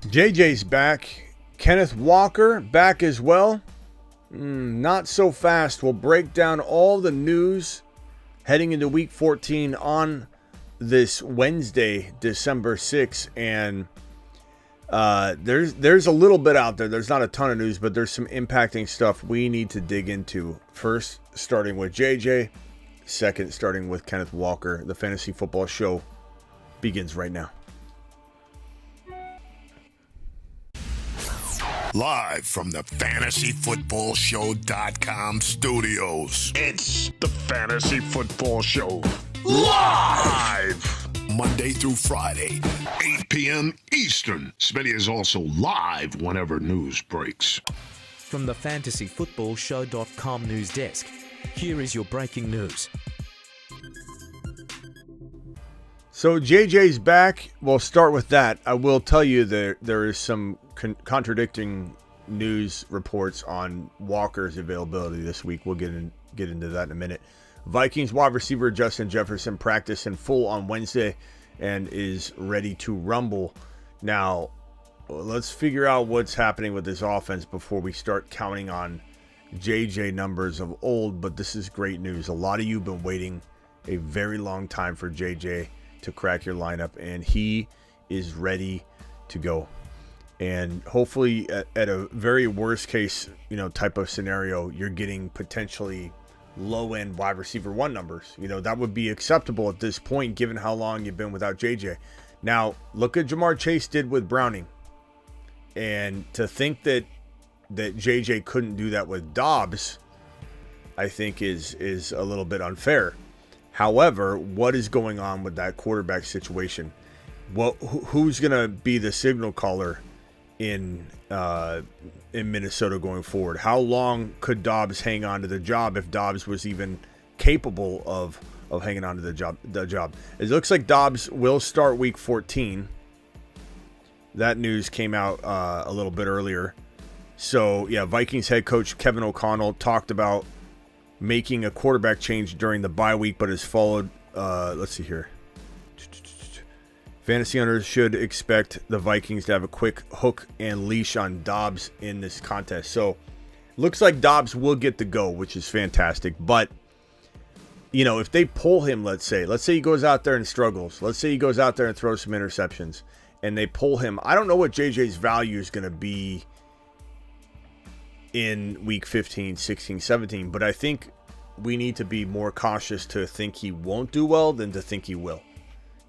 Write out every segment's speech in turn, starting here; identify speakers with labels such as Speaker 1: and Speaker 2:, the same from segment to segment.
Speaker 1: JJ's back. Kenneth Walker back as well. Not so fast. We'll break down all the news heading into Week 14 on this Wednesday, December 6th. And there's a little bit out there. There's not a ton of news, but there's some impacting stuff we need to dig into. First, starting with JJ. Second, starting with Kenneth Walker. The Fantasy Football Show begins right now.
Speaker 2: Live from the FantasyFootballShow.com studios.
Speaker 3: It's the Fantasy Football Show. Live!
Speaker 2: Monday through Friday, 8 p.m. Eastern.
Speaker 3: Smitty is also live whenever news breaks.
Speaker 4: From the FantasyFootballShow.com news desk, here is your breaking news.
Speaker 1: So JJ's back. We'll start with that. I will tell you that there is some contradicting news reports on Walker's availability this week. We'll get into that in a minute. Vikings wide receiver Justin Jefferson practiced in full on Wednesday and is ready to rumble. Now, let's figure out what's happening with this offense before we start counting on JJ numbers of old, but this is great news. A lot of you have been waiting a very long time for JJ to crack your lineup, and he is ready to go. And hopefully at a very worst case, type of scenario, you're getting potentially low end wide receiver one numbers. That would be acceptable at this point, given how long you've been without JJ. Now, look at Jamar Chase did with Browning. And to think that JJ couldn't do that with Dobbs, I think is a little bit unfair. However, what is going on with that quarterback situation? Who's going to be the signal caller in Minnesota going forward? How long could Dobbs hang on to the job if Dobbs was even capable of hanging on to the job? It looks like Dobbs will start Week 14. That news came out a little bit earlier. So, yeah, Vikings head coach Kevin O'Connell talked about making a quarterback change during the bye week, but has followed, let's see here. Fantasy owners should expect the Vikings to have a quick hook and leash on Dobbs in this contest. So, looks like Dobbs will get the go, which is fantastic. But, if they pull him, let's say he goes out there and struggles. Let's say he goes out there and throws some interceptions, and they pull him. I don't know what JJ's value is going to be in week 15, 16, 17, but I think we need to be more cautious to think he won't do well than to think he will.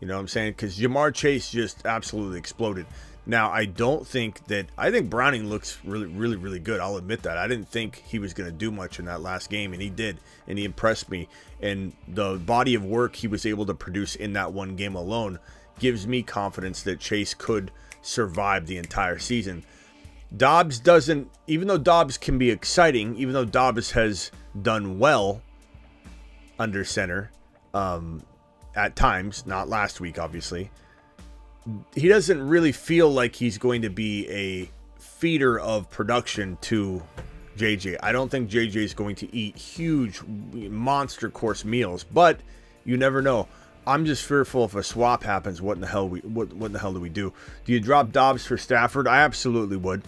Speaker 1: You know what I'm saying? Because Jamar Chase just absolutely exploded. Now, I think Browning looks really, really, really good. I'll admit that. I didn't think he was going to do much in that last game, and he did, and he impressed me. And the body of work he was able to produce in that one game alone gives me confidence that Chase could survive the entire season. Dobbs doesn't, even though Dobbs can be exciting, even though Dobbs has done well under center at times, not last week, obviously, he doesn't really feel like he's going to be a feeder of production to JJ. I don't think JJ is going to eat huge monster course meals, but you never know. I'm just fearful if a swap happens, what in the hell do we do? Do you drop Dobbs for Stafford? I absolutely would.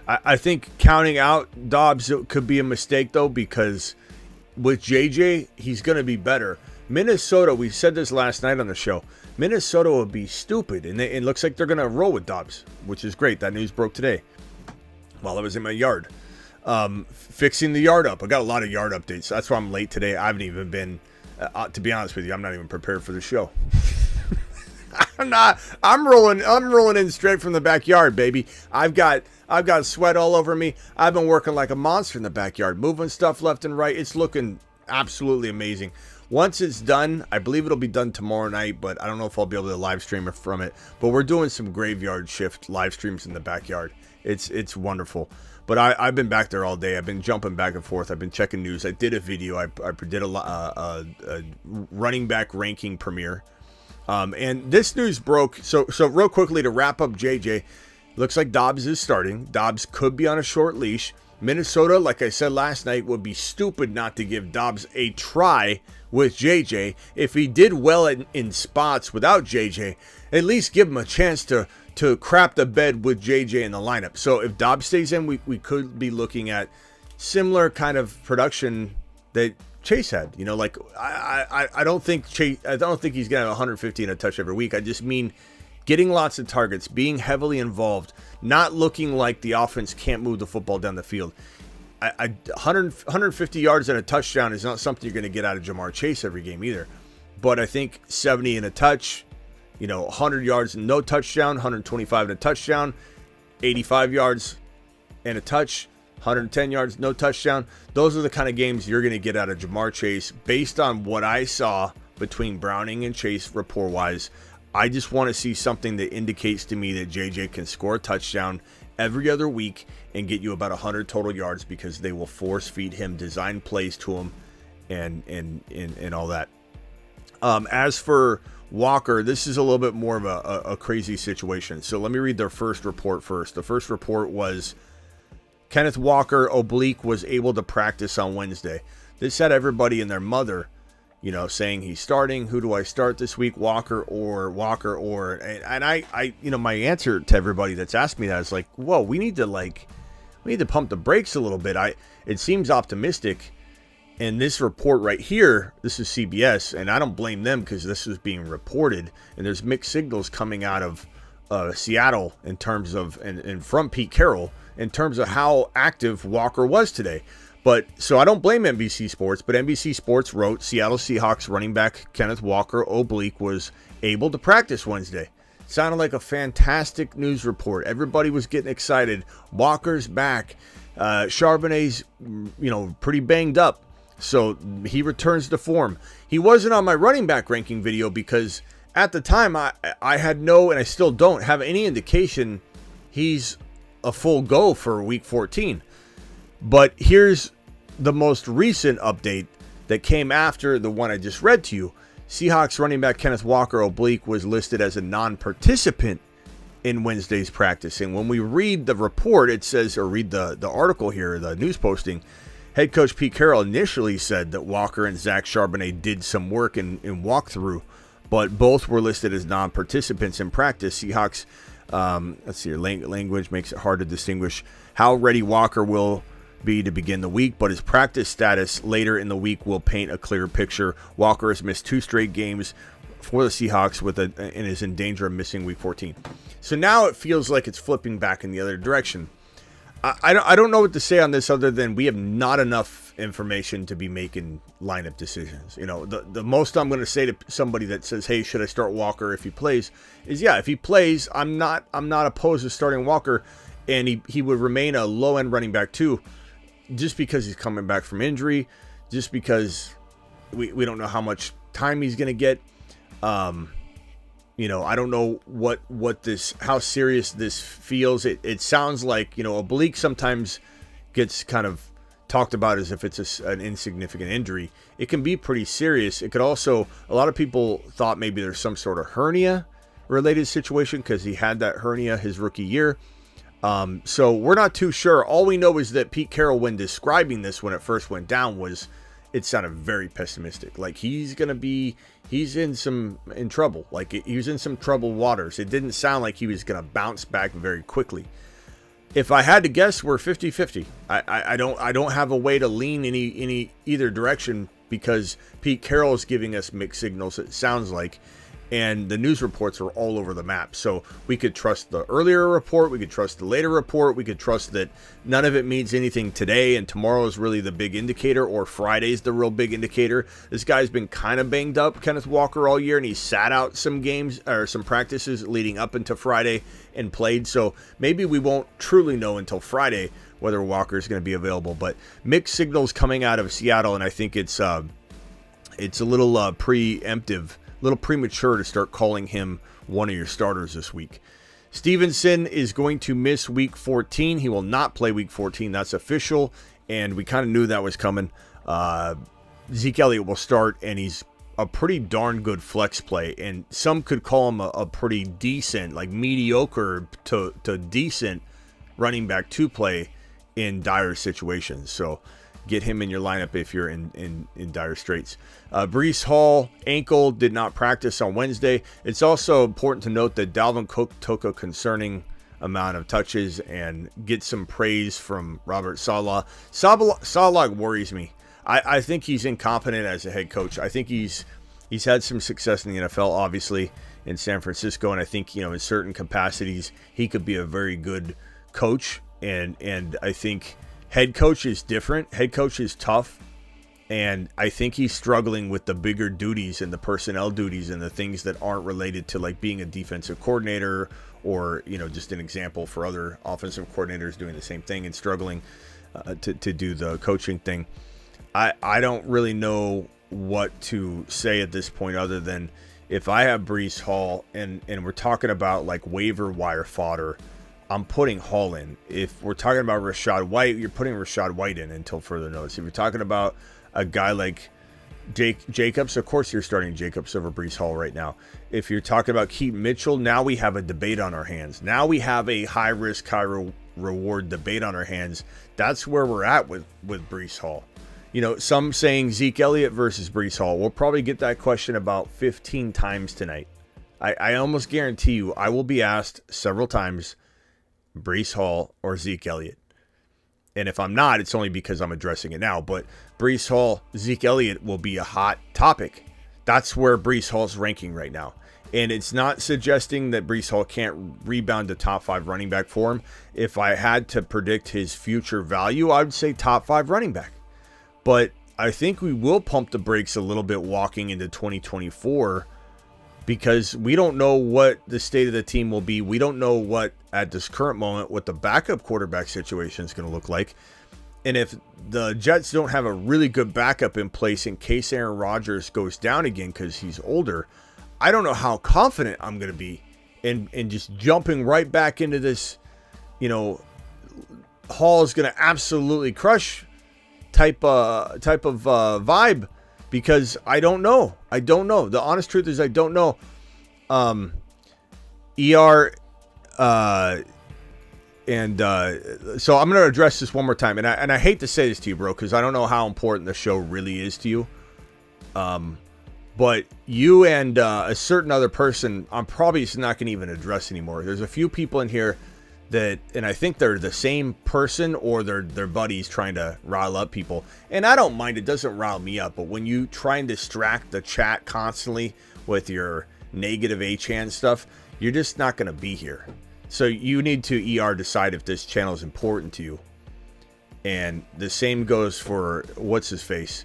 Speaker 1: I think counting out Dobbs could be a mistake, though, because with JJ, he's going to be better. Minnesota, we said this last night on the show, Minnesota would be stupid, and it looks like they're going to roll with Dobbs, which is great. That news broke today while I was in my yard. Fixing the yard up. I got a lot of yard updates. That's why I'm late today. I haven't even been, to be honest with you, I'm not even prepared for the show. I'm rolling in straight from the backyard, baby. I've got sweat all over me. I've been working like a monster in the backyard, moving stuff left and right. It's looking absolutely amazing. Once it's done, I believe it'll be done tomorrow night, but I don't know if I'll be able to live stream it from it. But we're doing some graveyard shift live streams in the backyard. It's wonderful. But I've been back there all day. I've been jumping back and forth. I've been checking news. I did a video. I did a running back ranking premiere. And this news broke. So real quickly to wrap up JJ, looks like Dobbs is starting. Dobbs could be on a short leash. Minnesota, like I said last night, would be stupid not to give Dobbs a try with JJ. If he did well in spots without JJ, at least give him a chance to crap the bed with JJ in the lineup. So if Dobbs stays in, we could be looking at similar kind of production that Chase had. You know, like I don't think he's gonna have 150 and a touch every week. I just mean getting lots of targets, being heavily involved, not looking like the offense can't move the football down the field. 150 yards and a touchdown is not something you're going to get out of Jamar Chase every game either. But I think 70 and a touch, 100 yards and no touchdown, 125 and a touchdown, 85 yards and a touch, 110 yards, no touchdown. Those are the kind of games you're going to get out of Jamar Chase based on what I saw between Browning and Chase rapport-wise. I just want to see something that indicates to me that JJ can score a touchdown every other week and get you about 100 total yards, because they will force feed him design plays to him and all that. As for Walker, this is a little bit more of a crazy situation. So let me read their first report first. The first report was Kenneth Walker oblique was able to practice on Wednesday. This had everybody and their mother saying he's starting. Who do I start this week? Walker or and I my answer to everybody that's asked me that is like, whoa, we need to pump the brakes a little bit. It seems optimistic. And this report right here, this is CBS, and I don't blame them because this is being reported, and there's mixed signals coming out of Seattle in terms of and from Pete Carroll in terms of how active Walker was today. But so I don't blame NBC Sports, but NBC Sports wrote Seattle Seahawks running back Kenneth Walker oblique was able to practice Wednesday. Sounded like a fantastic news report. Everybody was getting excited. Walker's back. Charbonnet's, pretty banged up. So he returns to form. He wasn't on my running back ranking video because at the time I had no, and I still don't have any indication he's a full go for week 14. But here's the most recent update that came after the one I just read to you. Seahawks running back Kenneth Walker oblique was listed as a non-participant in Wednesday's practice. And when we read the report, it says, or read the article here, the news posting, head coach Pete Carroll initially said that Walker and Zach Charbonnet did some work in walkthrough, but both were listed as non-participants in practice. Seahawks, let's see, your language makes it hard to distinguish how ready Walker will be to begin the week, but his practice status later in the week will paint a clearer picture. Walker has missed 2 straight games for the Seahawks and is in danger of missing week 14. So now it feels like it's flipping back in the other direction. I don't know what to say on this other than we have not enough information to be making lineup decisions. The most I'm going to say to somebody that says, hey, should I start Walker if he plays, is yeah, if he plays, I'm not opposed to starting Walker, and he would remain a low-end running back too, just because he's coming back from injury, just because we don't know how much time he's going to get. I don't know how serious this feels. It sounds like, oblique sometimes gets kind of talked about as if it's an insignificant injury. It can be pretty serious. It could also, a lot of people thought maybe there's some sort of hernia related situation because he had that hernia his rookie year. So we're not too sure. All we know is that Pete Carroll, when describing this when it first went down, it sounded very pessimistic. Like he's in trouble. Like he was in some troubled waters. It didn't sound like he was going to bounce back very quickly. If I had to guess, we're 50-50. I don't have a way to lean either direction because Pete Carroll is giving us mixed signals, it sounds like. And the news reports are all over the map. So we could trust the earlier report. We could trust the later report. We could trust that none of it means anything today. And tomorrow is really the big indicator, or Friday's the real big indicator. This guy's been kind of banged up, Kenneth Walker, all year. And he sat out some games or some practices leading up into Friday and played. So maybe we won't truly know until Friday whether Walker is going to be available. But mixed signals coming out of Seattle. And I think it's a little preemptive. A little premature to start calling him one of your starters this week. Stevenson is going to miss week 14. He will not play week 14. That's official, and we kind of knew that was coming. Zeke Elliott will start, and he's a pretty darn good flex play, and some could call him a pretty decent, like mediocre to decent running back to play in dire situations. So get him in your lineup if you're in dire straits. Breece Hall, ankle, did not practice on Wednesday. It's also important to note that Dalvin Cook took a concerning amount of touches and get some praise from Robert Saleh. Saleh worries me. I think he's incompetent as a head coach. I think he's had some success in the NFL, obviously, in San Francisco, and I think, in certain capacities, he could be a very good coach. And I think head coach is different. Head coach is tough, and I think he's struggling with the bigger duties and the personnel duties and the things that aren't related to like being a defensive coordinator or, just an example for other offensive coordinators doing the same thing and struggling to do the coaching thing. I don't really know what to say at this point other than if I have Breece Hall and we're talking about like waiver wire fodder, I'm putting Hall in. If we're talking about Rachaad White, you're putting Rachaad White in until further notice. If you're talking about a guy like Jacobs, of course you're starting Jacobs over Breece Hall right now. If you're talking about Keaton Mitchell, now we have a debate on our hands. Now we have a high risk, high reward debate on our hands. That's where we're at with Breece Hall. Some saying Zeke Elliott versus Breece Hall. We'll probably get that question about 15 times tonight. I almost guarantee you I will be asked several times, Breece Hall or Zeke Elliott. And if I'm not, it's only because I'm addressing it now. But Breece Hall, Zeke Elliott will be a hot topic. That's where Breece Hall's ranking right now. And it's not suggesting that Breece Hall can't rebound to top 5 running back for him. If I had to predict his future value, I would say top 5 running back. But I think we will pump the brakes a little bit walking into 2024 because we don't know what the state of the team will be. We don't know what, at this current moment, what the backup quarterback situation is going to look like. And if the Jets don't have a really good backup in place in case Aaron Rodgers goes down again because he's older, I don't know how confident I'm going to be in just jumping right back into this, Hall is going to absolutely crush type of vibe. Because I don't know. The honest truth is I don't know. So I'm going to address this one more time. And I hate to say this to you, bro, because I don't know how important the show really is to you. But you and a certain other person, I'm probably just not going to even address anymore. There's a few people in here that, and I think they're the same person or they're buddies trying to rile up people. And I don't mind, it doesn't rile me up, but when you try and distract the chat constantly with your negative H-hand stuff, you're just not going to be here. So you need to decide if this channel is important to you. And the same goes for what's his face.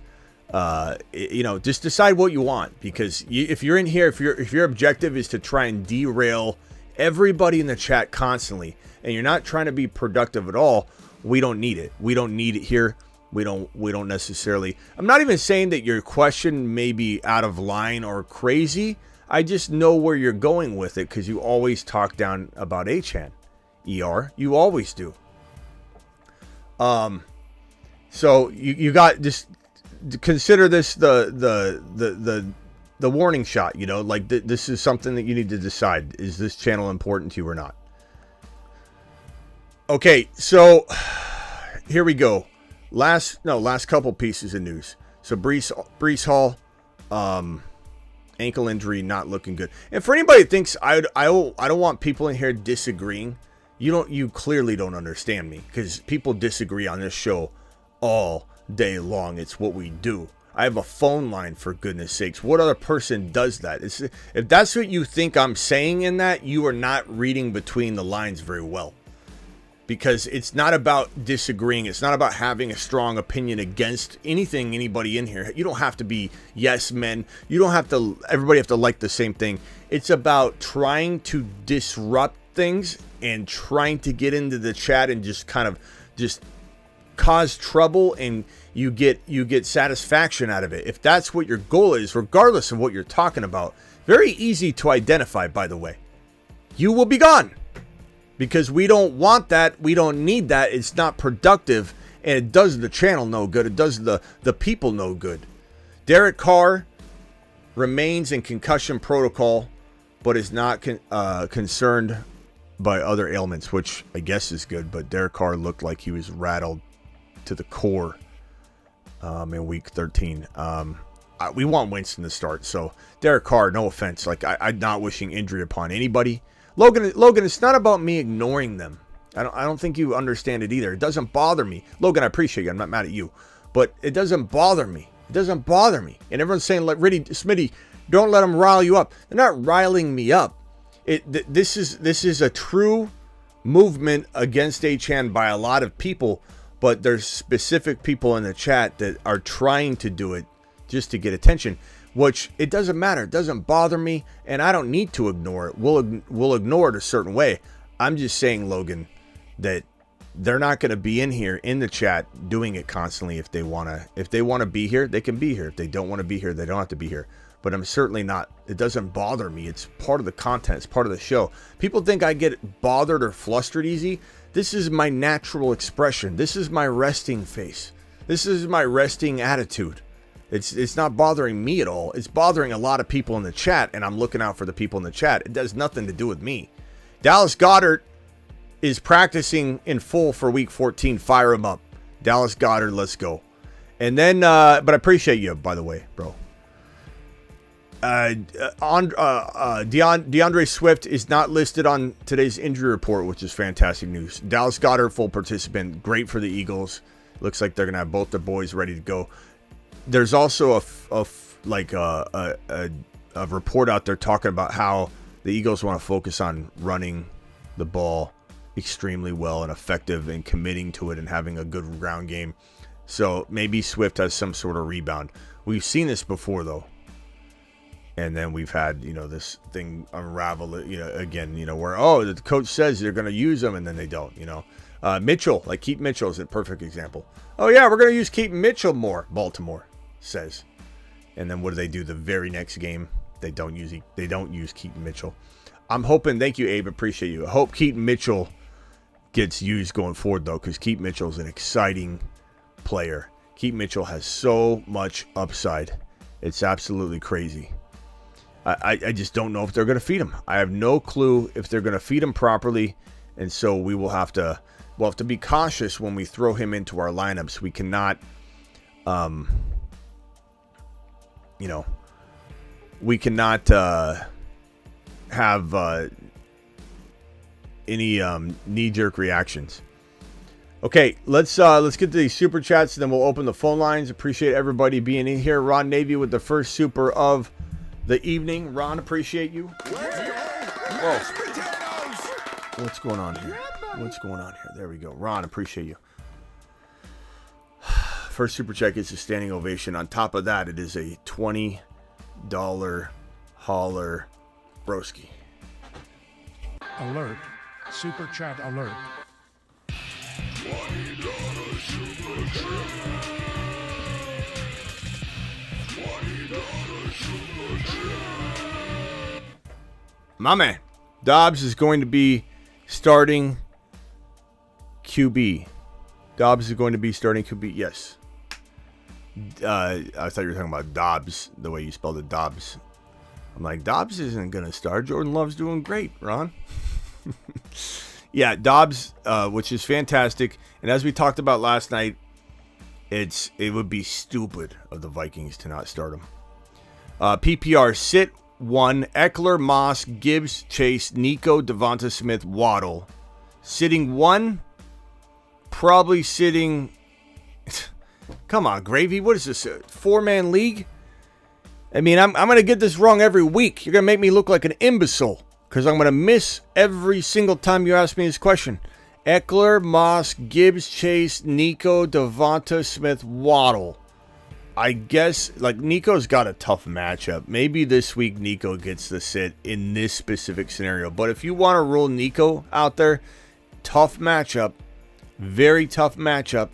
Speaker 1: Just decide what you want, because if you're in here, if your objective is to try and derail everybody in the chat constantly, and you're not trying to be productive at all, we don't need it. We don't need it here. We don't necessarily. I'm not even saying that your question may be out of line or crazy. I just know where you're going with it because you always talk down about H-hand. You always do. So you got just consider this the warning shot. This is something that you need to decide. Is this channel important to you or not? Okay, so here we go. Last couple pieces of news. So Breece Hall, ankle injury, not looking good. And for anybody that thinks I don't want people in here disagreeing, you clearly don't understand me, because people disagree on this show all day long. It's what we do. I have a phone line, for goodness sakes. What other person does that? If that's what you think I'm saying in that, you are not reading between the lines very well. Because it's not about disagreeing. It's not about having a strong opinion against anybody in here. You don't have to be yes men. You don't have to, everybody have to like the same thing. It's about trying to disrupt things and trying to get into the chat and just kind of just cause trouble, and you get satisfaction out of it. If that's what your goal is, regardless of what you're talking about, very easy to identify, by the way. You will be gone. Because we don't want that. We don't need that. It's not productive. And it does the channel no good. It does the people no good. Derek Carr remains in concussion protocol, but is not concerned by other ailments, which I guess is good. But Derek Carr looked like he was rattled to the core in Week 13. We want Winston to start. So Derek Carr, no offense, like I'm not wishing injury upon anybody. Logan, it's not about me ignoring them. I don't think you understand it either. It doesn't bother me. Logan, I appreciate you. I'm not mad at you, but it doesn't bother me. It doesn't bother me. And everyone's saying, like, Smitty, don't let them rile you up. They're not riling me up. This is a true movement against Achane by a lot of people, but there's specific people in the chat that are trying to do it just to get attention, which it doesn't matter. It doesn't bother me, and I don't need to ignore it. We'll ignore it a certain way. I'm just saying, Logan, that they're not going to be in here in the chat doing it constantly. If they want to be here, they can be here. If they don't want to be here, they don't have to be here. But I'm certainly not. It doesn't bother me. It's part of the content. It's part of the show. People think I get bothered or flustered easy. This is my natural expression. This is my resting face. This is my resting attitude. It's not bothering me at all. It's bothering a lot of people in the chat, and I'm looking out for the people in the chat. It does nothing to do with me. Dallas Goedert is practicing in full for Week 14. Fire him up. Dallas Goedert, let's go. And then, but I appreciate you, by the way, bro. DeAndre Swift is not listed on today's injury report, which is fantastic news. Dallas Goedert, full participant. Great for the Eagles. Looks like they're going to have both their boys ready to go. There's also a report out there talking about how the Eagles want to focus on running the ball extremely well and effective and committing to it and having a good ground game. So maybe Swift has some sort of rebound. We've seen this before, though. And then we've had, this thing unravel, again, where, the coach says they're going to use them and then they don't, Mitchell, like Keaton Mitchell is a perfect example. Oh, yeah, we're going to use Keaton Mitchell more, Baltimore says. And then what do they do the very next game? They don't use Keaton Mitchell. I'm hoping, thank you, Abe, appreciate you. I hope Keaton Mitchell gets used going forward, though, because Keaton Mitchell is an exciting player. Keaton Mitchell has so much upside. It's absolutely crazy. I just don't know if they're going to feed him. I have no clue if they're going to feed him properly, and so we'll have to be cautious when we throw him into our lineups. We cannot, have any knee-jerk reactions. Okay, let's get to these super chats, and then we'll open the phone lines. Appreciate everybody being in here. Ron Navy with the first super of the evening. Ron, appreciate you. Whoa. What's going on here? There we go. Ron, appreciate you. First super check is a standing ovation. On top of that, it is a $20 holler broski.
Speaker 5: Alert. Super chat alert.
Speaker 2: $20 super chat. $20 super chat.
Speaker 1: My man, Dobbs is going to be starting QB. Yes. I thought you were talking about Dobbs, the way you spelled it, Dobbs. I'm like, Dobbs isn't going to start. Jordan Love's doing great, Ron. Yeah, Dobbs, which is fantastic. And as we talked about last night, it would be stupid of the Vikings to not start him. PPR, sit 1, Eckler, Moss, Gibbs, Chase, Nico, Devonta Smith, Waddle. Sitting 1, probably sitting... Come on, Gravy, what is this, a 4-man league? I mean, I'm going to get this wrong every week. You're going to make me look like an imbecile because I'm going to miss every single time you ask me this question. Eckler, Moss, Gibbs, Chase, Nico, Devonta Smith, Waddle. I guess, like, Nico's got a tough matchup. Maybe this week Nico gets the sit in this specific scenario. But if you want to rule Nico out there, tough matchup, very tough matchup.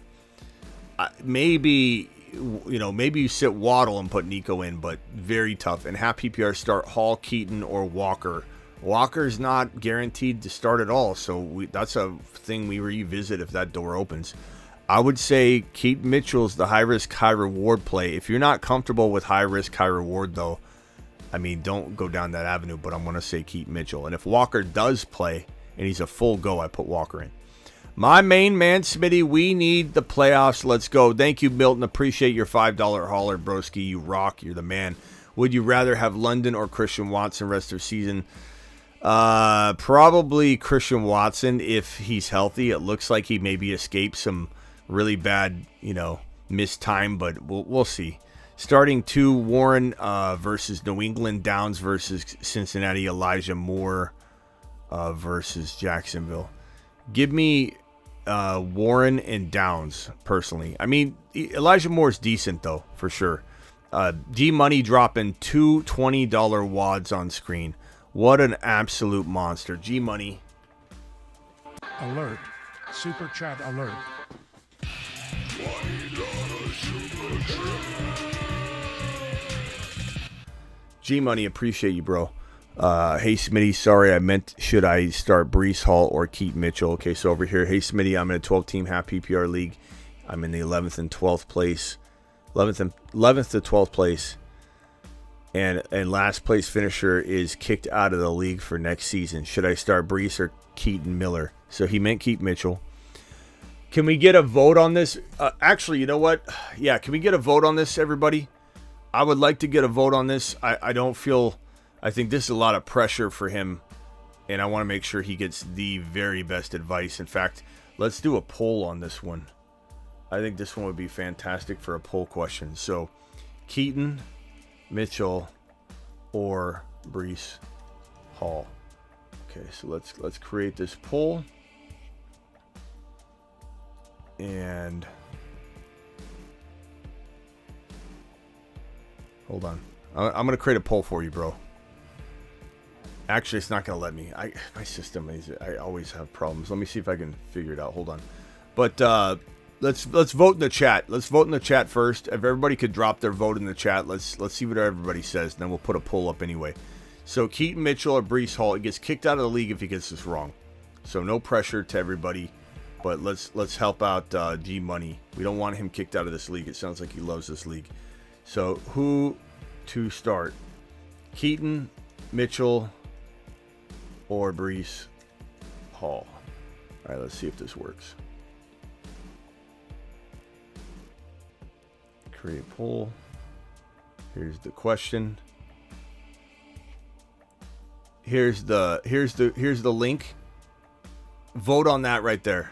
Speaker 1: Maybe you sit Waddle and put Nico in, but very tough. And half PPR start Hall, Keaton, or Walker. Walker's not guaranteed to start at all, so that's a thing we revisit if that door opens. I would say Keaton Mitchell's the high-risk, high-reward play. If you're not comfortable with high-risk, high-reward, though, I mean, don't go down that avenue, but I'm going to say Keaton Mitchell. And if Walker does play and he's a full go, I put Walker in. My main man, Smitty, we need the playoffs. Let's go. Thank you, Milton. Appreciate your $5 hauler, broski. You rock. You're the man. Would you rather have London or Christian Watson rest of season? Probably Christian Watson if he's healthy. It looks like he maybe escaped some really bad, missed time, but we'll see. Starting 2, Warren versus New England, Downs versus Cincinnati, Elijah Moore versus Jacksonville. Give me Warren and Downs, personally. I mean, Elijah Moore's decent, though, for sure. D-Money dropping 2 $20 wads on screen. What an absolute monster. G-Money.
Speaker 5: Alert. Super chat alert.
Speaker 1: G-Money, appreciate you, bro. Hey, Smitty, sorry, I meant should I start Breece Hall or Keaton Mitchell? Okay, so over here, hey, Smitty, I'm in a 12-team half PPR league. I'm in the 11th and 12th place. 11th to 12th place. And last place finisher is kicked out of the league for next season. Should I start Breece or Keaton Miller? So he meant Keaton Mitchell. Can we get a vote on this? Actually, you know what? Yeah, can we get a vote on this, everybody? I would like to get a vote on this. I think this is a lot of pressure for him, and I want to make sure he gets the very best advice. In fact, let's do a poll on this one. I think this one would be fantastic for a poll question. So, Keaton, Mitchell, or Breece Hall. Okay, so let's create this poll. And hold on. I'm going to create a poll for you, bro. Actually, it's not going to let me. My system is, I always have problems. Let me see if I can figure it out. Hold on. But let's vote in the chat. Let's vote in the chat first. If everybody could drop their vote in the chat, let's see what everybody says, and then we'll put a poll up anyway. So Keaton Mitchell or Breece Hall, he gets kicked out of the league if he gets this wrong. So no pressure to everybody, but let's help out G Money. We don't want him kicked out of this league. It sounds like he loves this league. So who to start? Keaton, Mitchell, or Breece Hall? All right, let's see if this works. Create poll. Here's the question. Here's the link. Vote on that right there.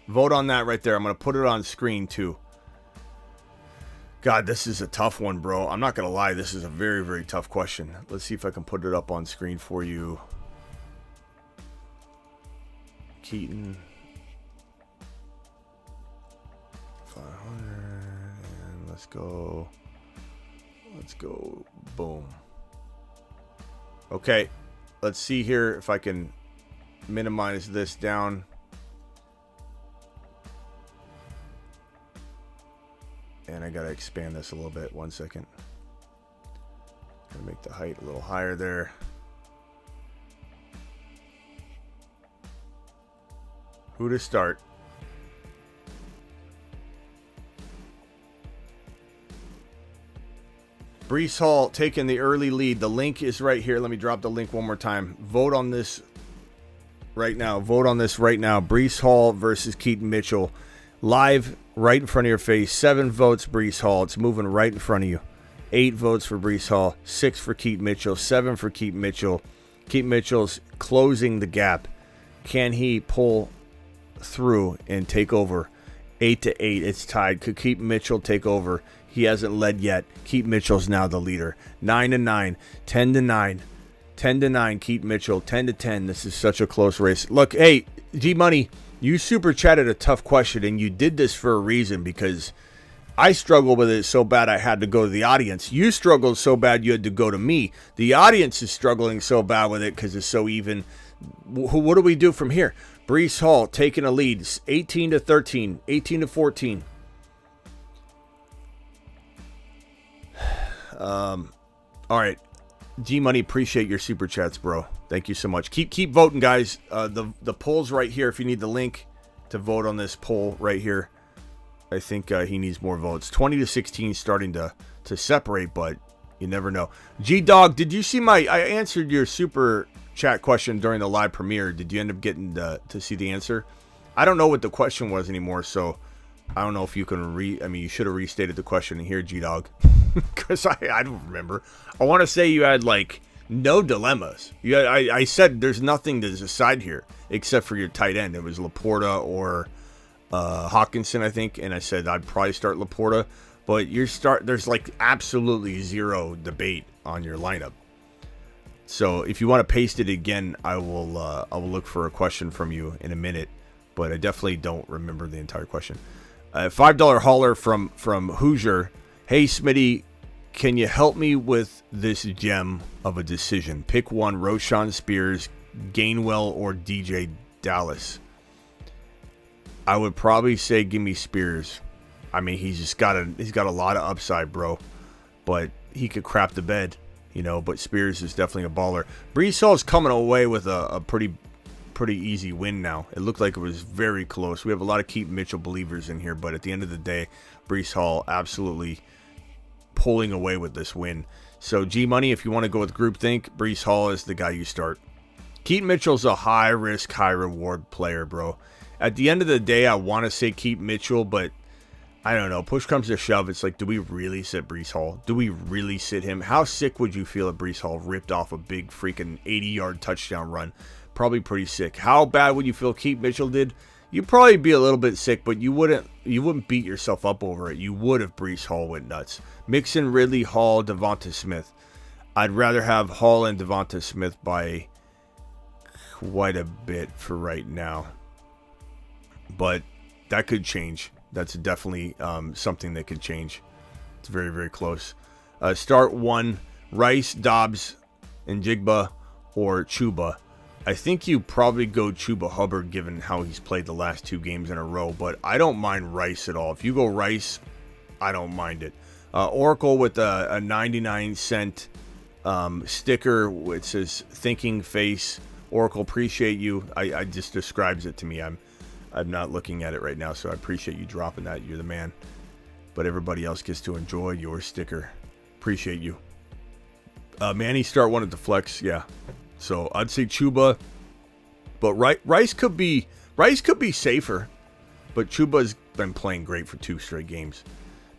Speaker 1: Vote on that right there. I'm going to put it on screen too. God, this is a tough one, bro. I'm not going to lie. This is a very, very tough question. Let's see if I can put it up on screen for you. Keaton. 500. And let's go. Let's go. Boom. Okay. Let's see here if I can minimize this down. And I gotta expand this a little bit. 1 second. Gonna make the height a little higher there. Who to start? Breece Hall taking the early lead. The link is right here. Let me drop the link one more time. Vote on this right now. Vote on this right now. Breece Hall versus Keaton Mitchell. Live right in front of your face. 7 votes, Breece Hall. It's moving right in front of you. 8 votes for Breece Hall. 6 for Keaton Mitchell. 7 for Keaton Mitchell. Keaton Mitchell's closing the gap. Can he pull through and take over? 8-8. It's tied. Could Keaton Mitchell take over? He hasn't led yet. Keaton Mitchell's now the leader. 9-9. 10-9. 10-9. Keaton Mitchell. 10-10. This is such a close race. Look, hey, G Money, you super chatted a tough question, and you did this for a reason because I struggled with it so bad I had to go to the audience. You struggled so bad you had to go to me. The audience is struggling so bad with it because it's so even. What do we do from here? Breece Hall taking a lead. 18-13. 18-14. All right, G Money, appreciate your super chats, bro. Thank you so much. Keep voting, guys. The poll's right here. If you need the link to vote on this poll right here, I think he needs more votes. 20-16 starting to separate, but you never know. G Dog, did you see I answered your super chat question during the live premiere. Did you end up getting to see the answer? I don't know what the question was anymore, so I don't know if you can you should have restated the question here, G-Dog, because I don't remember. I want to say you had like no dilemmas. I said there's nothing to decide here except for your tight end. It was Laporta or Hawkinson, I think, and I said I'd probably start Laporta, but there's like absolutely zero debate on your lineup. So if you want to paste it again, I will look for a question from you in a minute, but I definitely don't remember the entire question. $5 hauler from Hoosier. Hey Smitty, can you help me with this gem of a decision? Pick one: Roshan Spears, Gainwell, or DJ Dallas. I would probably say give me Spears. I mean, he's got a lot of upside, bro, but he could crap the bed, But Spears is definitely a baller. Breece Hall's coming away with a pretty easy win now. It looked like it was very close. We have a lot of Keith Mitchell believers in here, but at the end of the day, Breece Hall absolutely pulling away with this win. So G-Money, if you want to go with groupthink, Breece Hall is the guy you start. Keith Mitchell's a high-risk, high-reward player, bro. At the end of the day, I want to say Keith Mitchell, but I don't know. Push comes to shove. It's like, do we really sit Breece Hall? Do we really sit him? How sick would you feel if Breece Hall ripped off a big freaking 80-yard touchdown run? Probably pretty sick. How bad would you feel Keith Mitchell did? You'd probably be a little bit sick, but you wouldn't beat yourself up over it. You would if Breece Hall went nuts. Mixon, Ridley, Hall, Devonta Smith. I'd rather have Hall and Devonta Smith by quite a bit for right now, but that could change. That's definitely something that could change. It's very, very close. Start one: Rice, Dobbs, and Jigba, or Chuba. I think you probably go Chuba Hubbard given how he's played the last 2 games in a row, but I don't mind Rice at all. If you go Rice, I don't mind it. Oracle with a 99-cent sticker which says thinking face. Oracle, appreciate you. I just describes it to me. I'm not looking at it right now, so I appreciate you dropping that. You're the man. But everybody else gets to enjoy your sticker. Appreciate you. Manny, start one at the flex. Yeah. So I'd say Chuba, but Rice could be safer, but Chuba's been playing great for 2 straight games.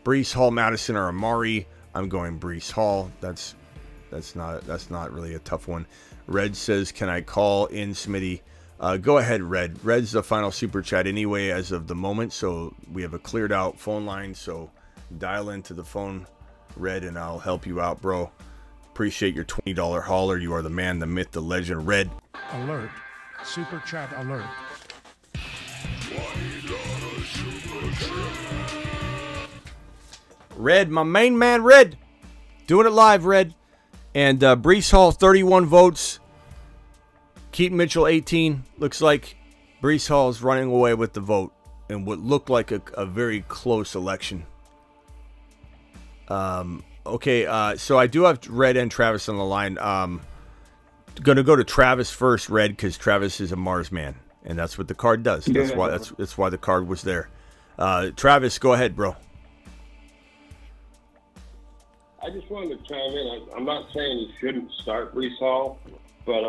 Speaker 1: Breece Hall, Madison, or Amari. I'm going Breece Hall. That's not really a tough one. Red says, can I call in Smitty? Go ahead, Red. Red's the final super chat anyway as of the moment, so we have a cleared out phone line. So dial into the phone, Red, and I'll help you out, bro. Appreciate your $20 hauler. You are the man, the myth, the legend. Red.
Speaker 5: Alert. Super chat alert.
Speaker 1: Red, my main man, Red. Doing it live, Red. And Breece Hall, 31 votes. Keaton Mitchell, 18. Looks like Breece Hall is running away with the vote in what looked like a very close election. Okay, so I do have Red and Travis on the line. Going to go to Travis first, Red, because Travis is a Mars man, and that's what the card does. That's why the card was there. Travis, go ahead, bro.
Speaker 6: I just wanted to chime in. I'm not saying you shouldn't start Breece Hall, but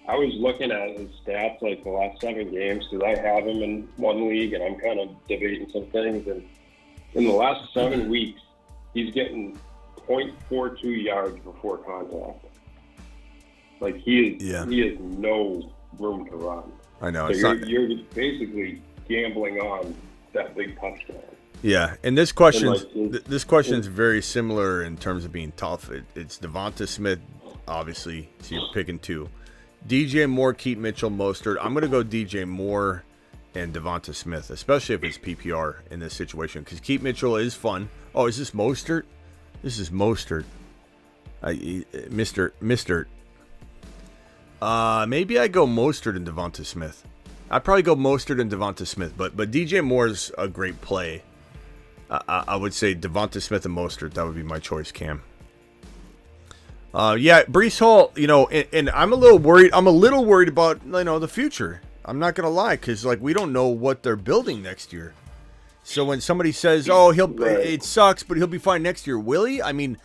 Speaker 6: I was looking at his stats like the last 7 games because I have him in one league, and I'm kind of debating some things. And in the last 7 weeks, he's getting 0.42 yards before contact. Like he has no room to run.
Speaker 1: I know.
Speaker 6: So you're basically gambling on that big touchdown.
Speaker 1: Yeah, and this question is very similar in terms of being tough. It's Devonta Smith, obviously, so you're picking 2. DJ Moore, Keaton Mitchell, Mostert. I'm going to go DJ Moore and Devonta Smith, especially if it's PPR in this situation, because Keaton Mitchell is fun. Oh, is this Mostert? This is Mostert. Mr. Maybe I go Mostert and Devonta Smith. I'd probably go Mostert and Devonta Smith, but DJ Moore's a great play. I would say Devonta Smith and Mostert. That would be my choice, Cam. Yeah, Breece Hall, and I'm a little worried. I'm a little worried about, the future. I'm not going to lie, because, we don't know what they're building next year. So when somebody says, it sucks, but he'll be fine next year, will he? I mean,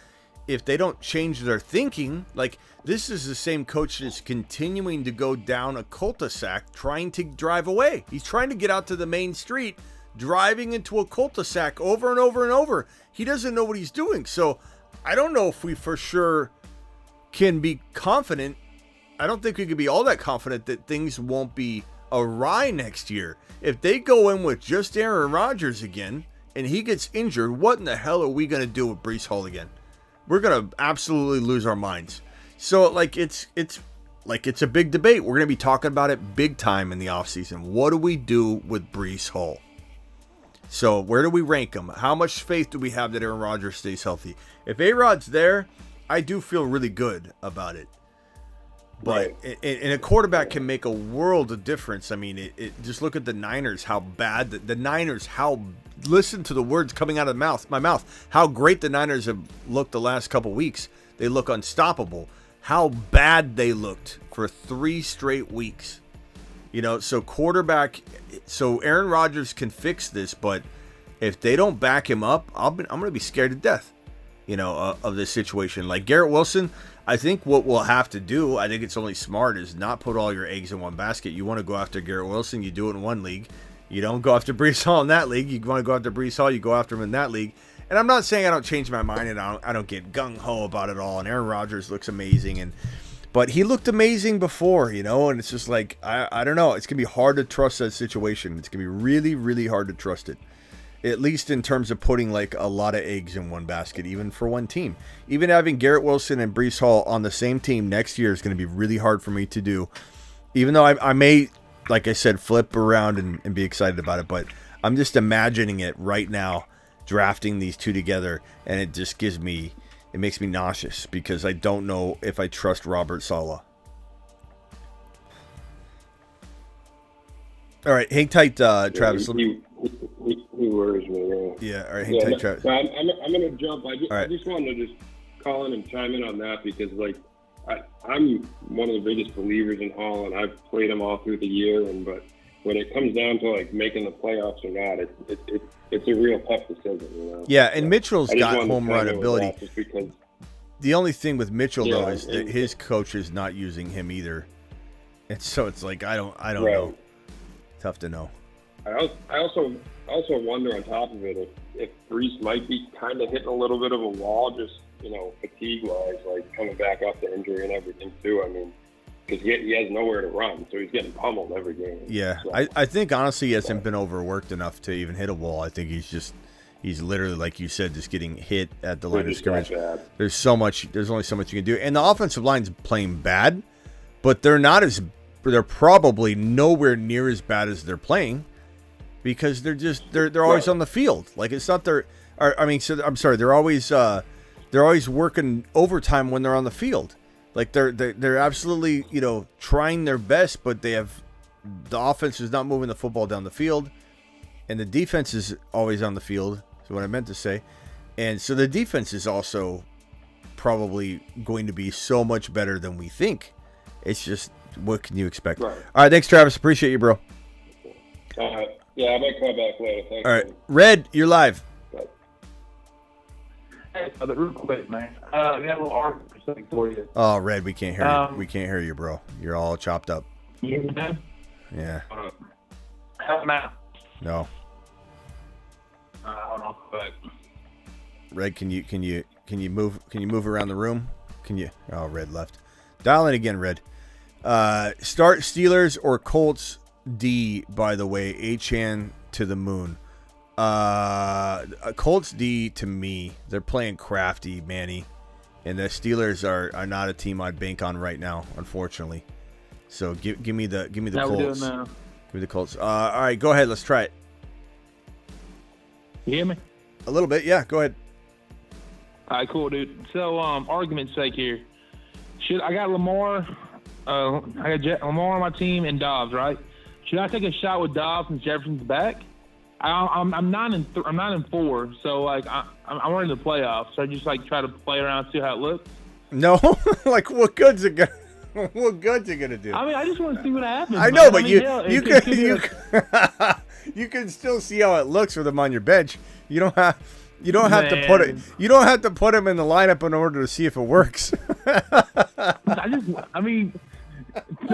Speaker 1: if they don't change their thinking, like this is the same coach that's continuing to go down a cul-de-sac trying to drive away. He's trying to get out to the main street, driving into a cul-de-sac over and over and over. He doesn't know what he's doing. So I don't know if we for sure can be confident. I don't think we could be all that confident that things won't be awry next year. If they go in with just Aaron Rodgers again and he gets injured, what in the hell are we going to do with Breece Hall again? We're going to absolutely lose our minds. So like it's a big debate. We're going to be talking about it big time in the offseason. What do we do with Breece Hall? So where do we rank him? How much faith do we have that Aaron Rodgers stays healthy? If A-Rod's there, I do feel really good about it. But and a quarterback can make a world of difference. I mean, it just look at the Niners, how bad the Niners, listen to the words coming out of my mouth, how great the Niners have looked the last couple weeks. They look unstoppable. How bad they looked for 3 straight weeks. So Aaron Rodgers can fix this, but if they don't back him up, I'm going to be scared to death, of this situation. Like Garrett Wilson, I think what we'll have to do, I think it's only smart, is not put all your eggs in one basket. You want to go after Garrett Wilson, you do it in one league. You don't go after Breece Hall in that league. You want to go after Breece Hall, you go after him in that league. And I'm not saying I don't change my mind and I don't get gung-ho about it all. And Aaron Rodgers looks amazing, but he looked amazing before, and it's just like, I don't know. It's going to be hard to trust that situation. It's going to be really, really hard to trust it. At least in terms of putting like a lot of eggs in one basket, even for one team. Even having Garrett Wilson and Breece Hall on the same team next year is going to be really hard for me to do. Even though I may, like I said, flip around and be excited about it. But I'm just imagining it right now, drafting these two together. And it just makes me nauseous because I don't know if I trust Robert Saleh. All right, hang tight, Travis.
Speaker 6: He worries me.
Speaker 1: Yeah. All right, hang tight, Travis.
Speaker 6: So I'm going to jump.
Speaker 1: I
Speaker 6: just wanted to just call in and chime in on that because, I'm one of the biggest believers in Hall, and I've played him all through the year. But when it comes down to making the playoffs or not, it's a real tough decision.
Speaker 1: Yeah, and Mitchell's got home run ability.
Speaker 6: Just because
Speaker 1: the only thing with Mitchell though is that his coach is not using him either, and so it's like I don't know. Tough to know.
Speaker 6: I also wonder on top of it if Breece might be kind of hitting a little bit of a wall, just fatigue-wise, coming back off the injury and everything too. I mean, because he has nowhere to run, so he's getting pummeled every game.
Speaker 1: Yeah, so, I think honestly he hasn't been overworked enough to even hit a wall. I think he's literally, like you said, just getting hit at the line of scrimmage. There's only so much you can do, and the offensive line's playing bad, but they're probably nowhere near as bad as they're playing. Because they're always on the field. Like it's not they're always working overtime when they're on the field. Like they're absolutely trying their best, but the offense is not moving the football down the field, and the defense is always on the field. Is what I meant to say, and so the defense is also probably going to be so much better than we think. It's just, what can you expect? Right. All right, thanks, Travis. Appreciate you, bro.
Speaker 6: All right. Yeah, I might call back later. Thanks.
Speaker 1: All right. Red, you're live.
Speaker 7: Hey, real quick, man. We have a little argument for you.
Speaker 1: Oh, Red, we can't hear you. We can't hear you, bro. You're all chopped up.
Speaker 7: You hear me now?
Speaker 1: Yeah.
Speaker 7: How now?
Speaker 1: No.
Speaker 7: Hold on, go back.
Speaker 1: Red, can you move around the room? Can you? Oh, Red left. Dial in again, Red. Start Steelers or Colts D, by the way. Achan to the moon. Colts D to me. They're playing crafty, Manny. And the Steelers are not a team I'd bank on right now, unfortunately. So give me the
Speaker 7: How
Speaker 1: Colts.
Speaker 7: we doing now?
Speaker 1: Give me the Colts. All right, go ahead. Let's try it.
Speaker 7: You hear me?
Speaker 1: A little bit, yeah. Go ahead.
Speaker 7: All right, cool, dude. So, argument's sake here. I got Lamar. I got Lamar on my team and Dobbs, right? Should I take a shot with Dobbs since Jefferson's back? I'm 9-4, so like I'm running the playoffs. So I just try to play around, see how it looks.
Speaker 1: No, like what good's it gonna? What good's it gonna do?
Speaker 7: I mean, I just want to see what happens.
Speaker 1: I know, but you can still see how it looks with them on your bench. You don't have You don't have to put it. You don't have to put him in the lineup in order to see if it works.
Speaker 7: I mean,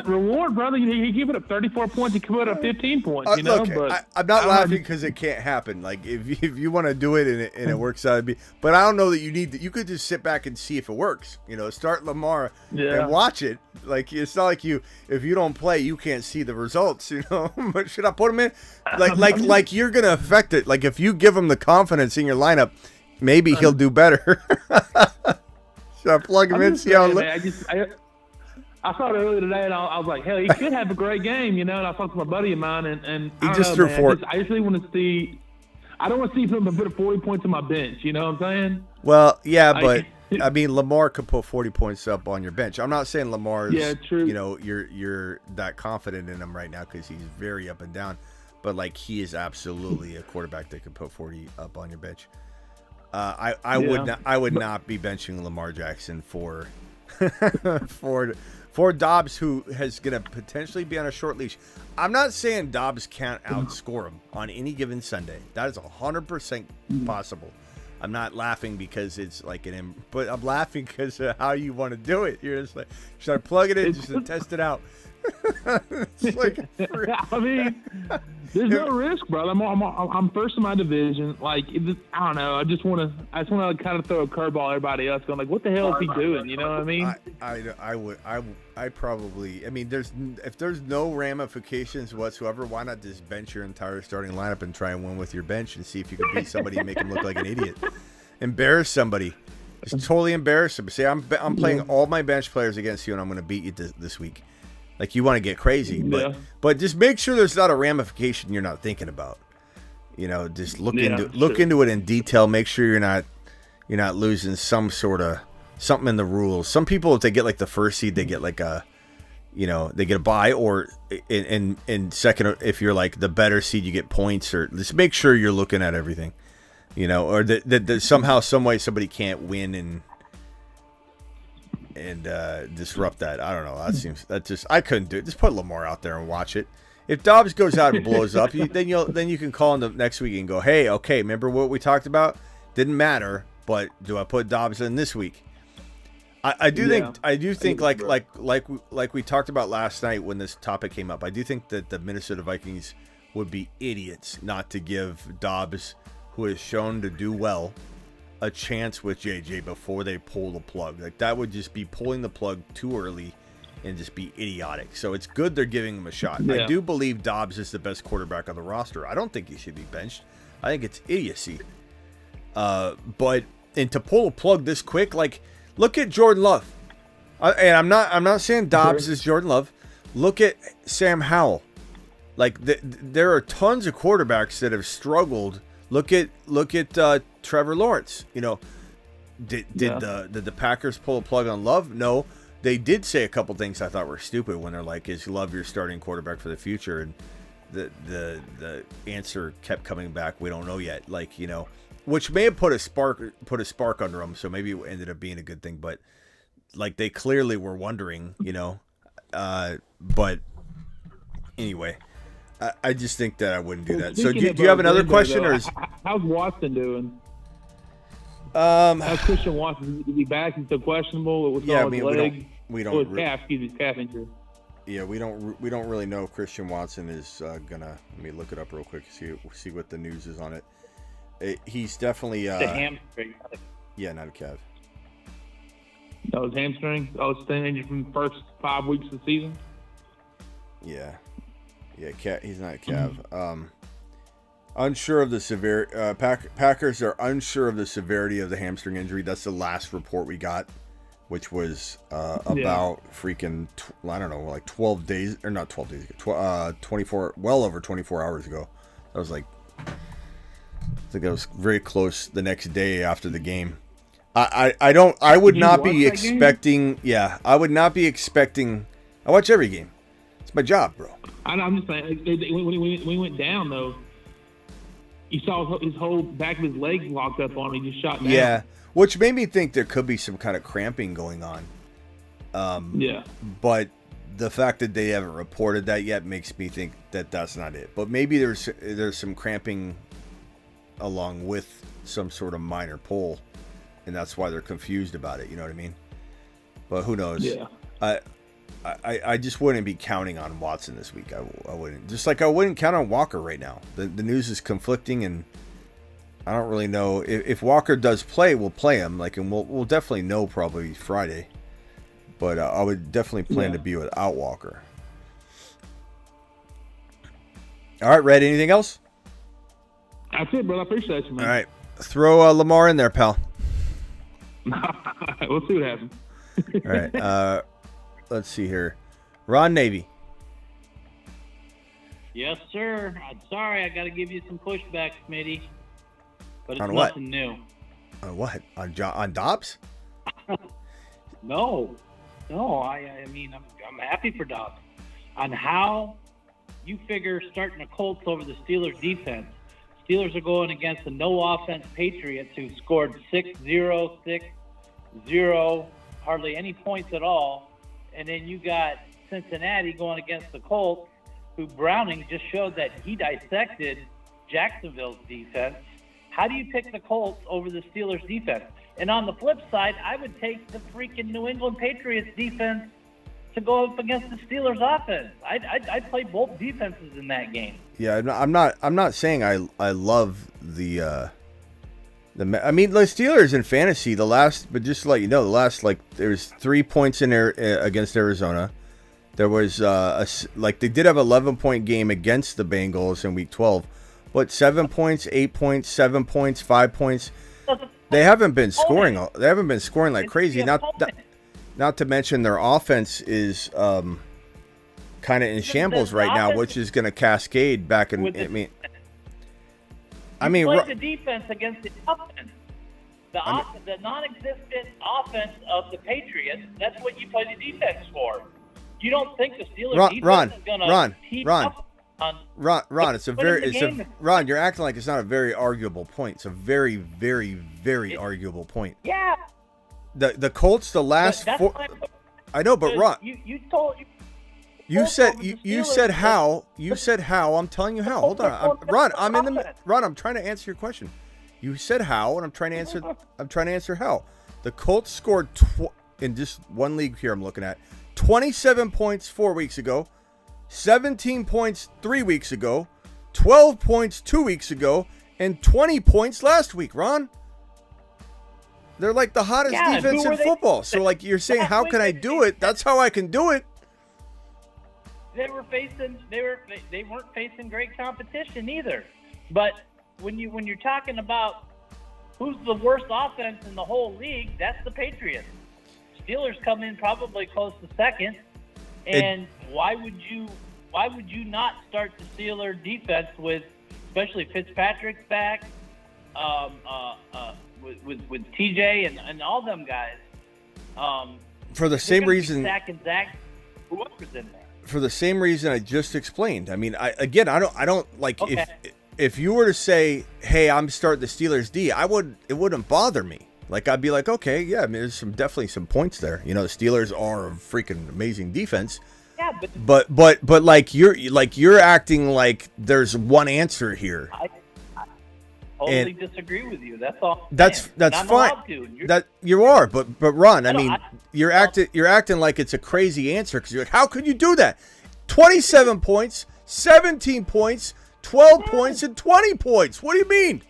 Speaker 7: reward, brother. He gave it up 34 points. He put up 15 points. You know,
Speaker 1: look,
Speaker 7: but
Speaker 1: I'm not laughing because it can't happen. Like if you want to do it and it works out, but I don't know that you need to. You could just sit back and see if it works. You know, start Lamar and watch it. Like it's not like if you don't play, you can't see the results. You know, but should I put him in? Like you're gonna affect it. Like if you give him the confidence in your lineup, maybe he'll do better. Should I plug him in? See how it looks?
Speaker 7: I saw it earlier today, and I was like, hell, he could have a great game, you know. And I talked to my buddy of mine, and
Speaker 1: he
Speaker 7: I
Speaker 1: just
Speaker 7: don't know,
Speaker 1: threw four.
Speaker 7: I just really want to see. I don't want to see him put 40 points on my bench. You know what I'm saying?
Speaker 1: Well, yeah, but I mean, Lamar could put 40 points up on your bench. I'm not saying Lamar's.
Speaker 7: Yeah, true.
Speaker 1: You know, you're that confident in him right now because he's very up and down, but like he is absolutely a quarterback that could put 40 up on your bench. I would not be benching Lamar Jackson for Dobbs, who is going to potentially be on a short leash. I'm not saying Dobbs can't outscore him on any given Sunday. That is 100% possible. I'm not laughing because it's like but I'm laughing because of how you want to do it. You're just like, should I plug it in just to test it out? It's like,
Speaker 7: I mean, there's no risk, brother. I'm first in my division. Like, I don't know. I just want to kind of throw a curveball at everybody else. Going like, what the hell is he doing? You know what I mean?
Speaker 1: I probably. I mean, if there's no ramifications whatsoever, why not just bench your entire starting lineup and try and win with your bench and see if you can beat somebody and make them look like an idiot, embarrass somebody, just totally embarrass them. Say I'm playing all my bench players against you and I'm going to beat you this week. Like you want to get crazy, but just make sure there's not a ramification you're not thinking about. You know, just look into it in detail. Make sure you're not losing some sort of something in the rules. Some people, if they get like the first seed, they get like they get a bye, or in second, if you're like the better seed, you get points. Or just make sure you're looking at everything. You know, or that somehow, some way, somebody can't win and disrupt that. I don't know. I couldn't do it. Just put Lamar out there and watch it. If Dobbs goes out and blows up, then you can call him the next week and go, hey, okay, remember what we talked about? Didn't matter, but do I put Dobbs in this week? I do think like we talked about last night when this topic came up. I do think that the Minnesota Vikings would be idiots not to give Dobbs, who is shown to do well, a chance with JJ before they pull the plug. Like that would just be pulling the plug too early and just be idiotic. So it's good they're giving him a shot. Yeah. I do believe Dobbs is the best quarterback on the roster. I don't think he should be benched. I think it's idiocy. But to pull a plug this quick, like look at Jordan Love. And I'm not saying Dobbs is Jordan Love. Look at Sam Howell. Like there are tons of quarterbacks that have struggled. Look at Trevor Lawrence. You know, did the Packers pull a plug on Love? No, they did say a couple things I thought were stupid when they're like, "Is Love your starting quarterback for the future?" And the answer kept coming back, "We don't know yet." Like, you know, which may have put a spark under them. So maybe it ended up being a good thing. But like they clearly were wondering, you know. But anyway. I just think that I wouldn't do that. So do you have another question, or
Speaker 7: how's Watson doing? How's Christian Watson? Is he back? He's still questionable. We don't calf injury.
Speaker 1: Yeah, we don't really know if Christian Watson is gonna. Let me look it up real quick. See what the news is on it. He's definitely
Speaker 7: the hamstring.
Speaker 1: Yeah, not a calf.
Speaker 7: That was hamstring. Oh, it's staying injured from the first 5 weeks of the season.
Speaker 1: Yeah. Yeah, he's not a calf. Unsure of the severity. Packers are unsure of the severity of the hamstring injury. That's the last report we got, which was about freaking I don't know, like 12 days or not 12 days ago, 24, well over 24 hours ago. That was like, I think that was very close. The next day after the game. I would not be expecting. Yeah, I would not be expecting. I watch every game. It's my job, bro.
Speaker 7: I'm just saying, when he went down, though, you saw his whole back of his leg locked up on him. He just shot down.
Speaker 1: Yeah, which made me think there could be some kind of cramping going on.
Speaker 7: Yeah.
Speaker 1: But the fact that they haven't reported that yet makes me think that that's not it. But maybe there's some cramping along with some sort of minor pull, and that's why they're confused about it. You know what I mean? But who knows?
Speaker 7: Yeah.
Speaker 1: I just wouldn't be counting on Watson this week. I wouldn't. Just like I wouldn't count on Walker right now. The news is conflicting, and I don't really know if Walker does play. We'll play him. And we'll definitely know probably Friday. But I would definitely plan to be without Walker. All right, Red. Anything else?
Speaker 7: That's it, bro. I appreciate you, man.
Speaker 1: All right, throw Lamar in there, pal.
Speaker 7: We'll see what happens.
Speaker 1: All right. Let's see here. Ron Navy.
Speaker 8: Yes, sir. I'm sorry. I got to give you some pushback, Smitty. But it's
Speaker 1: On what?
Speaker 8: nothing new.
Speaker 1: On what? On Dobbs?
Speaker 8: No. I mean, I'm happy for Dobbs. On how you figure starting the Colts over the Steelers defense. Steelers are going against the no-offense Patriots who scored 6-0, 6-0, hardly any points at all. And then you got Cincinnati going against the Colts, who Browning just showed that he dissected Jacksonville's defense. How do you pick the Colts over the Steelers' defense? And on the flip side, I would take the freaking New England Patriots defense to go up against the Steelers' offense. I'd play both defenses in that game.
Speaker 1: Yeah, I'm not saying I love the Steelers in fantasy. But just to let you know, there was 3 points in there against Arizona. There was they did have an 11-point game against the Bengals in Week 12, but 7 points, 8 points, 7 points, 5 points. They haven't been scoring. They haven't been scoring like crazy. Not to mention their offense is kind of in shambles right now, which is going to cascade back in. I mean,
Speaker 8: play the defense against the offense. The non-existent offense of the Patriots. That's what you play the defense for. You don't think the Steelers defense is going to keep up on?
Speaker 1: Ron, Ron, you're acting like it's not a very arguable point. It's a very, very, very arguable point.
Speaker 8: Yeah.
Speaker 1: The Colts, the last four. I know, but Ron, you said how. I'm telling you how. Hold on, Ron. I'm trying to answer your question. You said how, and I'm trying to answer how. The Colts scored in just one league here. I'm looking at 27 points 4 weeks ago, 17 points 3 weeks ago, 12 points 2 weeks ago, and 20 points last week. Ron, they're like the hottest defense in football. So, you're saying, how can I do it? That's how I can do it.
Speaker 8: They weren't facing great competition either. But when you're talking about who's the worst offense in the whole league, that's the Patriots. Steelers come in probably close to second. And why would you not start the Steeler defense with, especially Fitzpatrick's back, with TJ and all them guys?
Speaker 1: For the same reason.
Speaker 8: Zach and Zach, whoever's in there.
Speaker 1: For the same reason I just explained. I mean, I don't like
Speaker 8: Okay.
Speaker 1: if you were to say, "Hey, I'm starting the Steelers D," it wouldn't bother me. I'd be like, "Okay, yeah, I mean, there's definitely some points there." The Steelers are a freaking amazing defense.
Speaker 8: Yeah,
Speaker 1: but you're acting like there's one answer here.
Speaker 8: I totally disagree with you. That's all.
Speaker 1: That's fine. That you are, but Ron, you're acting like it's a crazy answer because you're like, how could you do that? 27 points, 17 points, 12 points, and 20 points. What do you mean?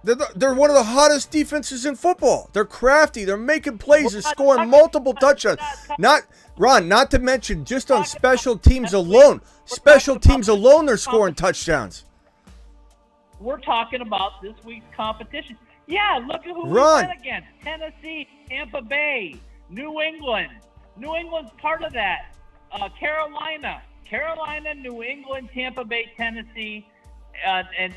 Speaker 1: They're one of the hottest defenses in football. They're crafty. They're making plays. They're scoring multiple touchdowns. Not to mention just on special teams alone. Special teams alone, they're scoring touchdowns.
Speaker 8: We're talking about this week's competition. Yeah, look at who we went against. Tennessee, Tampa Bay, New England. New England's part of that. Carolina, New England, Tampa Bay, Tennessee, and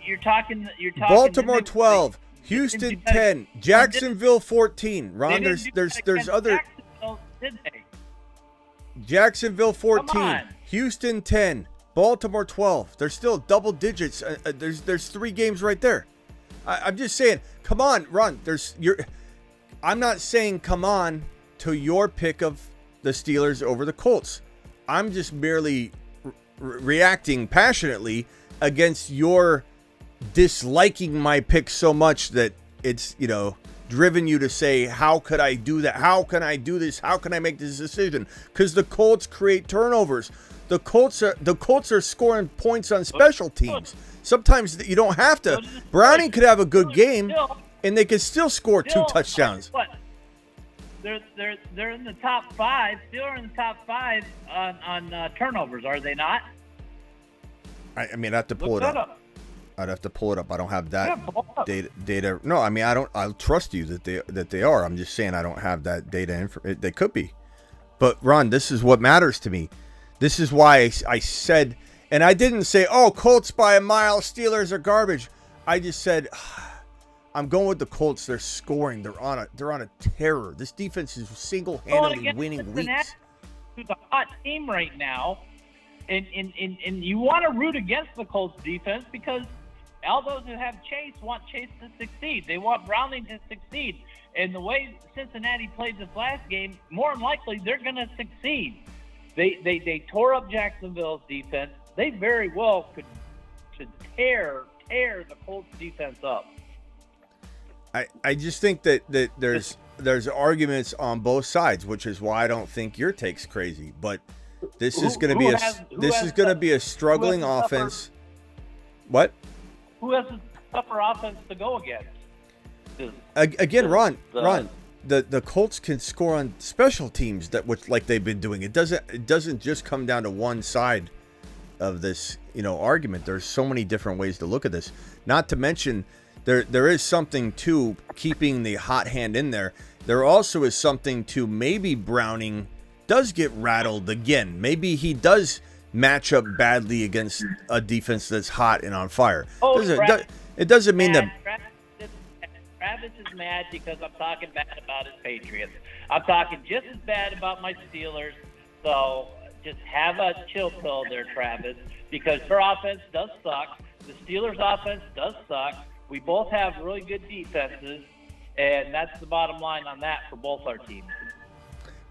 Speaker 8: you're talking.
Speaker 1: Baltimore 12, Houston 10, Jacksonville 14. Ron, there's other. Jacksonville 14, Houston 10. Baltimore 12. They're still double digits. There's 3 games right there. I'm just saying, come on, Ron. I'm not saying come on to your pick of the Steelers over the Colts. I'm just merely reacting passionately against your disliking my pick so much that it's, driven you to say, how could I do that? How can I do this? How can I make this decision? Because the Colts create turnovers. The Colts are scoring points on special teams. Sometimes you don't have to. Browning could have a good game, and they could still score 2 touchdowns.
Speaker 8: What? They're in the top 5. Still in the top 5 on turnovers, are they not?
Speaker 1: I mean, I have to pull it up. I'd have to pull it up. I don't have that data. No, I mean, I'll trust you that they are. I'm just saying I don't have that data. They could be. But, Ron, this is what matters to me. This is why I said, and I didn't say, oh, Colts by a mile, Steelers are garbage. I just said, I'm going with the Colts. They're scoring. They're on a terror. This defense is single-handedly winning weeks.
Speaker 8: Who's a hot team right now, and you want to root against the Colts defense because all those who have Chase want Chase to succeed. They want Browning to succeed. And the way Cincinnati played this last game, more than likely they're going to succeed. They tore up Jacksonville's defense. They very well could tear the Colts defense up.
Speaker 1: I just think that there's arguments on both sides, which is why I don't think your take's crazy. But this is going to be a struggling offense. What?
Speaker 8: Who has a tougher offense to go against?
Speaker 1: Ron, the Colts can score on special teams like they've been doing. It doesn't just come down to one side of this, argument. There's so many different ways to look at this. Not to mention there is something to keeping the hot hand in there. There also is something to maybe Browning does get rattled again. Maybe he does match up badly against a defense that's hot and on fire. It doesn't mean that
Speaker 8: Travis is mad because I'm talking bad about his Patriots. I'm talking just as bad about my Steelers. So just have a chill pill there, Travis, because her offense does suck. The Steelers' offense does suck. We both have really good defenses, and that's the bottom line on that for both our teams.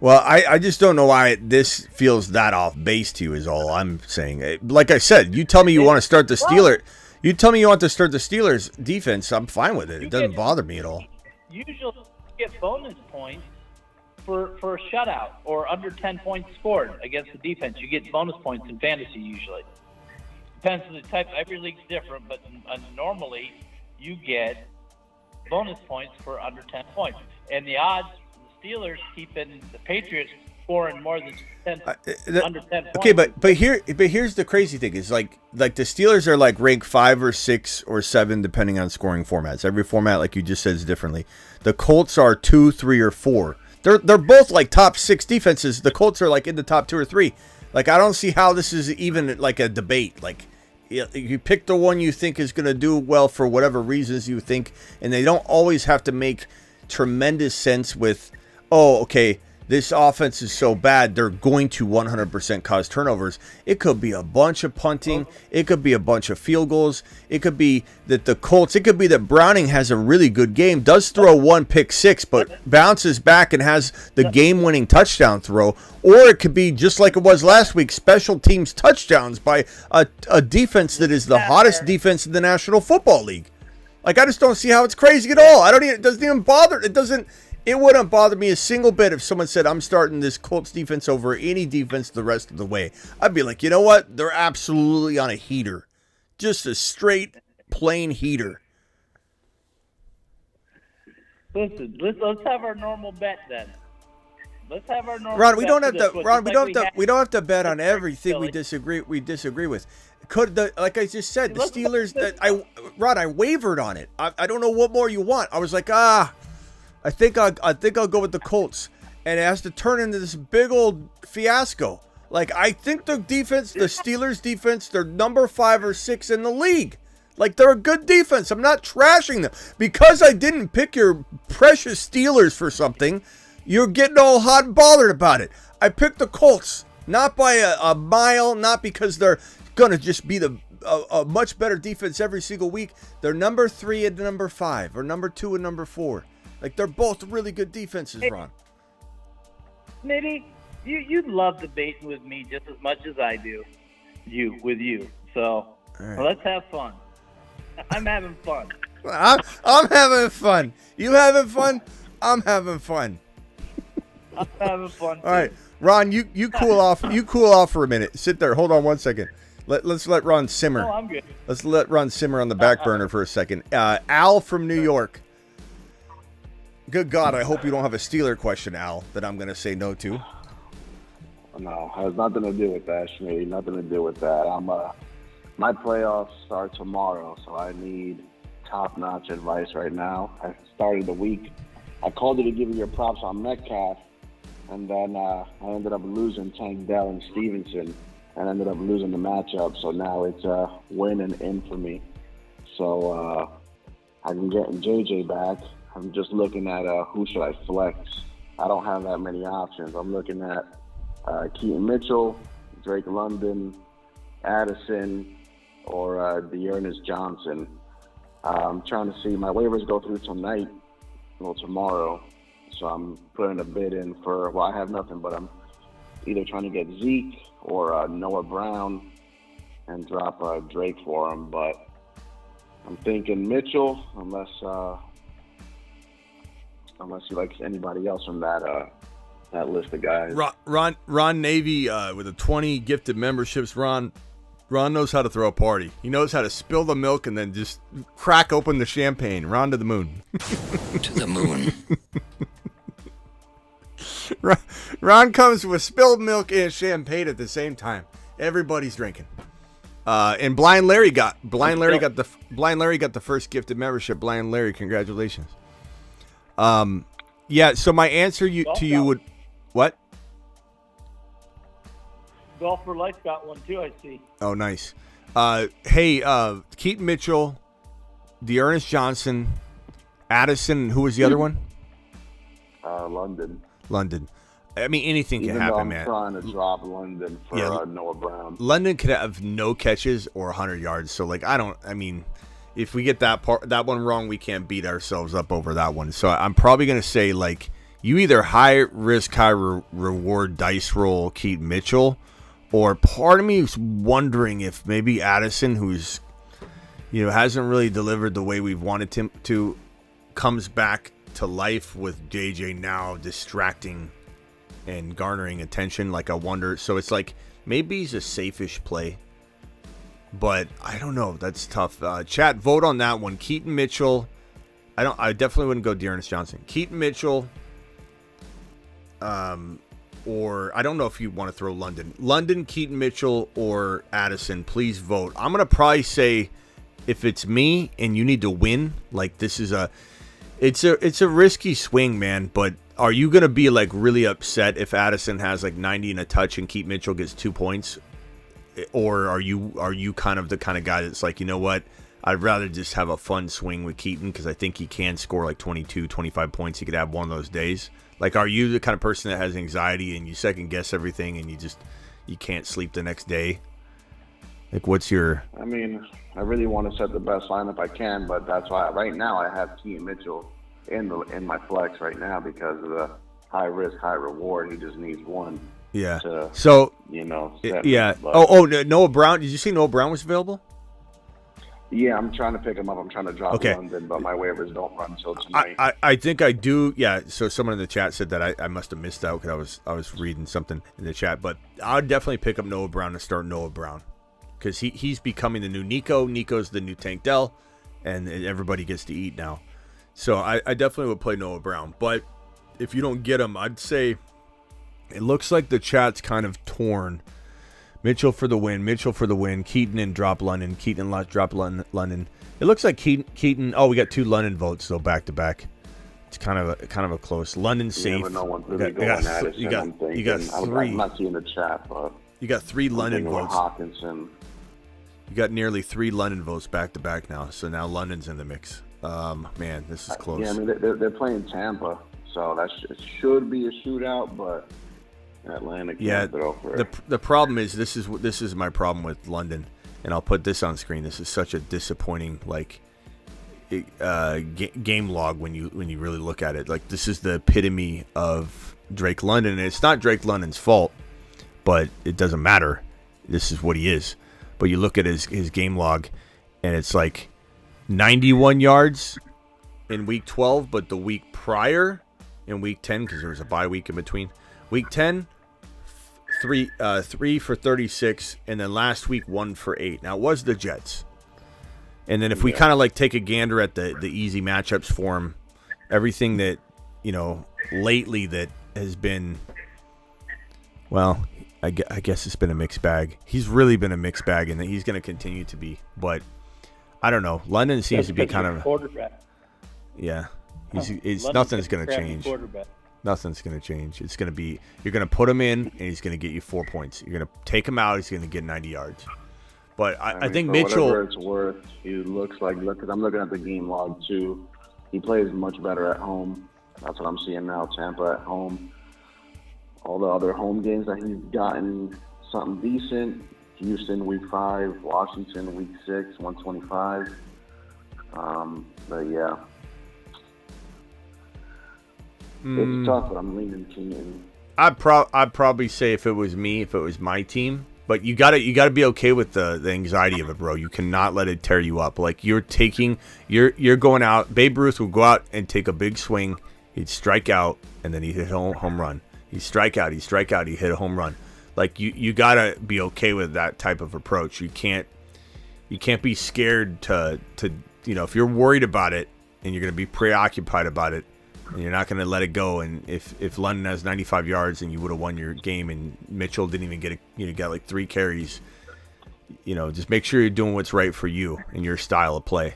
Speaker 1: Well, I just don't know why this feels that off base to you is all I'm saying. Like I said, you tell me you want to start the Steelers. You tell me you want to start the Steelers defense. I'm fine with it. It doesn't bother me at all.
Speaker 8: Usually you get bonus points for a shutout or under 10 points scored against the defense. You get bonus points in fantasy usually. Depends on the type. Every league's different, but normally you get bonus points for under 10 points. And the odds the Steelers keeping the Patriots scoring more than 10 under 10 points.
Speaker 1: Okay, but here's the crazy thing is like the Steelers are like ranked 5 or 6 or 7 depending on scoring formats. Every format, like you just said, is differently. The Colts are 2, 3, or 4. They're both like top 6 defenses. The Colts are like in the top 2 or 3. Like I don't see how this is even like a debate. Like you pick the one you think is going to do well for whatever reasons you think, and they don't always have to make tremendous sense with, oh, okay, this offense is so bad, they're going to 100% cause turnovers. It could be a bunch of punting. It could be a bunch of field goals. It could be that the Colts, it could be that Browning has a really good game, does throw 1 pick 6, but bounces back and has the game-winning touchdown throw. Or it could be just like it was last week, special teams touchdowns by a defense that is the hottest defense in the National Football League. Like, I just don't see how it's crazy at all. It doesn't even bother. It wouldn't bother me a single bit if someone said, I'm starting this Colts defense over any defense the rest of the way. I'd be like, you know what? They're absolutely on a heater. Just a straight, plain heater.
Speaker 8: Listen, let's have our normal bet then. Let's have our normal
Speaker 1: Ron,
Speaker 8: bet.
Speaker 1: we don't have to bet on everything we disagree with. Like I just said, the Steelers, I wavered on it. I don't know what more you want. I was like, I think I'll go with the Colts, and it has to turn into this big old fiasco. Like I think the Steelers defense, they're number 5 or 6 in the league. Like they're a good defense. I'm not trashing them because I didn't pick your precious Steelers for something. You're getting all hot and bothered about it. I picked the Colts, not by a mile, not because they're gonna just be a much better defense every single week. They're number 3 and number 5, or number 2 and number 4. Like, they're both really good defenses, Ron.
Speaker 8: Maybe you love debating with me just as much as I do with you. So let's have fun. I'm having fun.
Speaker 1: I'm having fun. You having fun? I'm having fun.
Speaker 8: I'm having fun.
Speaker 1: All right, Ron, you cool off. You cool off for a minute. Sit there. Hold on one second. Let's let Ron simmer.
Speaker 8: No, I'm good.
Speaker 1: Let's let Ron simmer on the back burner for a second. Al from New York. Good God, I hope you don't have a Steeler question, Al, that I'm going to say no to.
Speaker 9: No, has nothing to do with that, Schmitty. Nothing to do with that. My playoffs start tomorrow, so I need top-notch advice right now. I started the week. I called you to give you your props on Metcalf, and then I ended up losing Tank Dell and Stevenson, and ended up losing the matchup. So now it's a win and in for me. So I'm getting JJ back. I'm just looking at who should I flex. I don't have that many options. I'm looking at Keaton Mitchell, Drake London, Addison, or Dearness Johnson. I'm trying to see. My waivers go through tonight, well, tomorrow. So I'm putting a bid in for, well, I have nothing, but I'm either trying to get Zeke or Noah Brown and drop Drake for him. But I'm thinking Mitchell, unless he likes anybody else from that list of guys.
Speaker 1: Ron Navy with the 20 gifted memberships. Ron knows how to throw a party. He knows how to spill the milk and then just crack open the champagne. Ron to the moon.
Speaker 2: To the moon.
Speaker 1: Ron comes with spilled milk and champagne at the same time. Everybody's drinking. And Blind Larry got the first gifted membership. Blind Larry, congratulations. Yeah, so my answer to you would, what?
Speaker 8: Golf for Life got one too, I see.
Speaker 1: Oh, nice. Hey, Keaton Mitchell, Dearness Johnson, Addison, who was the other one? London. I mean, anything can happen, man.
Speaker 9: I'm trying to drop London for Noah Brown.
Speaker 1: London could have no catches or 100 yards. So, if we get that one wrong, we can't beat ourselves up over that one. So I'm probably going to say, you either high risk, high reward dice roll Keaton Mitchell, or part of me is wondering if maybe Addison, who's, hasn't really delivered the way we've wanted him to, comes back to life with JJ now distracting and garnering attention. I wonder. So it's maybe he's a safe-ish play. But I don't know. That's tough. Chat, vote on that one. Keaton Mitchell. I definitely wouldn't go Dearness Johnson. Keaton Mitchell. Or I don't know if you want to throw London, Keaton Mitchell, or Addison. Please vote. I'm gonna probably say, if it's me and you need to win, this is it's a risky swing, man. But are you gonna be really upset if Addison has 90 and a touch and Keaton Mitchell gets 2 points? Or are you kind of the kind of guy that's you know what, I'd rather just have a fun swing with Keaton because I think he can score 22, 25 points. He could have one of those days. Are you the kind of person that has anxiety and you second guess everything and you can't sleep the next day? What's your...
Speaker 9: I mean, I really want to set the best lineup I can, but that's why right now I have Keaton Mitchell in my flex right now because of the high risk, high reward. He just needs one.
Speaker 1: Yeah.
Speaker 9: So,
Speaker 1: yeah. Noah Brown. Did you see Noah Brown was available?
Speaker 9: Yeah, I'm trying to pick him up. I'm trying to drop London, but my waivers don't run until tonight.
Speaker 1: I think I do. Yeah. So someone in the chat said that I must have missed out because I was reading something in the chat. But I'd definitely pick up Noah Brown and start Noah Brown because he's becoming the new Nico. Nico's the new Tank Dell, and everybody gets to eat now. So I definitely would play Noah Brown. But if you don't get him, I'd say it looks like the chat's kind of torn. Mitchell for the win. Keaton and drop London. Keaton and drop London. It looks like Keaton. Oh, we got 2 London votes though, back to back. It's kind of a close. London's safe.
Speaker 9: You never know what's really going at it.
Speaker 1: You got 3.
Speaker 9: I'm not seeing the chat, but
Speaker 1: you got 3 London votes.
Speaker 9: Hawkinson.
Speaker 1: You got nearly 3 London votes back to back now. So now London's in the mix. Man, this is close.
Speaker 9: Yeah, I mean they're playing Tampa, so it should be a shootout, but Atlanta can't throw for it.
Speaker 1: The problem is this is my problem with London, and I'll put this on screen. This is such a disappointing game log when you really look at it. This is the epitome of Drake London, and it's not Drake London's fault, but it doesn't matter. This is what he is. But you look at his game log, and it's 91 yards in week 12, but the week prior in week 10, because there was a bye week in between, week 10, 3 for 36, and then last week 1 for 8. Now it was the Jets. And then if we kind of like take a gander at the easy matchups for him, everything that, lately that has been, well, I guess it's been a mixed bag. He's really been a mixed bag, and he's going to continue to be. But I don't know. London seems to be kind of
Speaker 8: quarterback.
Speaker 1: Yeah, nothing's going to change. Nothing's going to change. It's going to be, you're going to put him in, and he's going to get you 4 points. You're going to take him out, he's going to get 90 yards. But I think
Speaker 9: for
Speaker 1: Mitchell.
Speaker 9: Whatever it's worth, he looks like. Because I'm looking at the game log too. He plays much better at home. That's what I'm seeing now. Tampa at home. All the other home games that he's gotten something decent. Houston week 5, Washington week 6, 125. But yeah, it's tough. But I'm leaning Keenan.
Speaker 1: I'd probably say if it was my team. But you gotta be okay with the anxiety of it, bro. You cannot let it tear you up. Like you're going out. Babe Ruth will go out and take a big swing. He'd strike out, and then he'd hit a home run. He'd strike out, he'd hit a home run. Like you gotta be okay with that type of approach. You can't be scared to if you're worried about it and you're gonna be preoccupied about it. And you're not going to let it go. And if London has 95 yards and you would have won your game, and Mitchell didn't even get got like 3 carries, just make sure you're doing what's right for you and your style of play.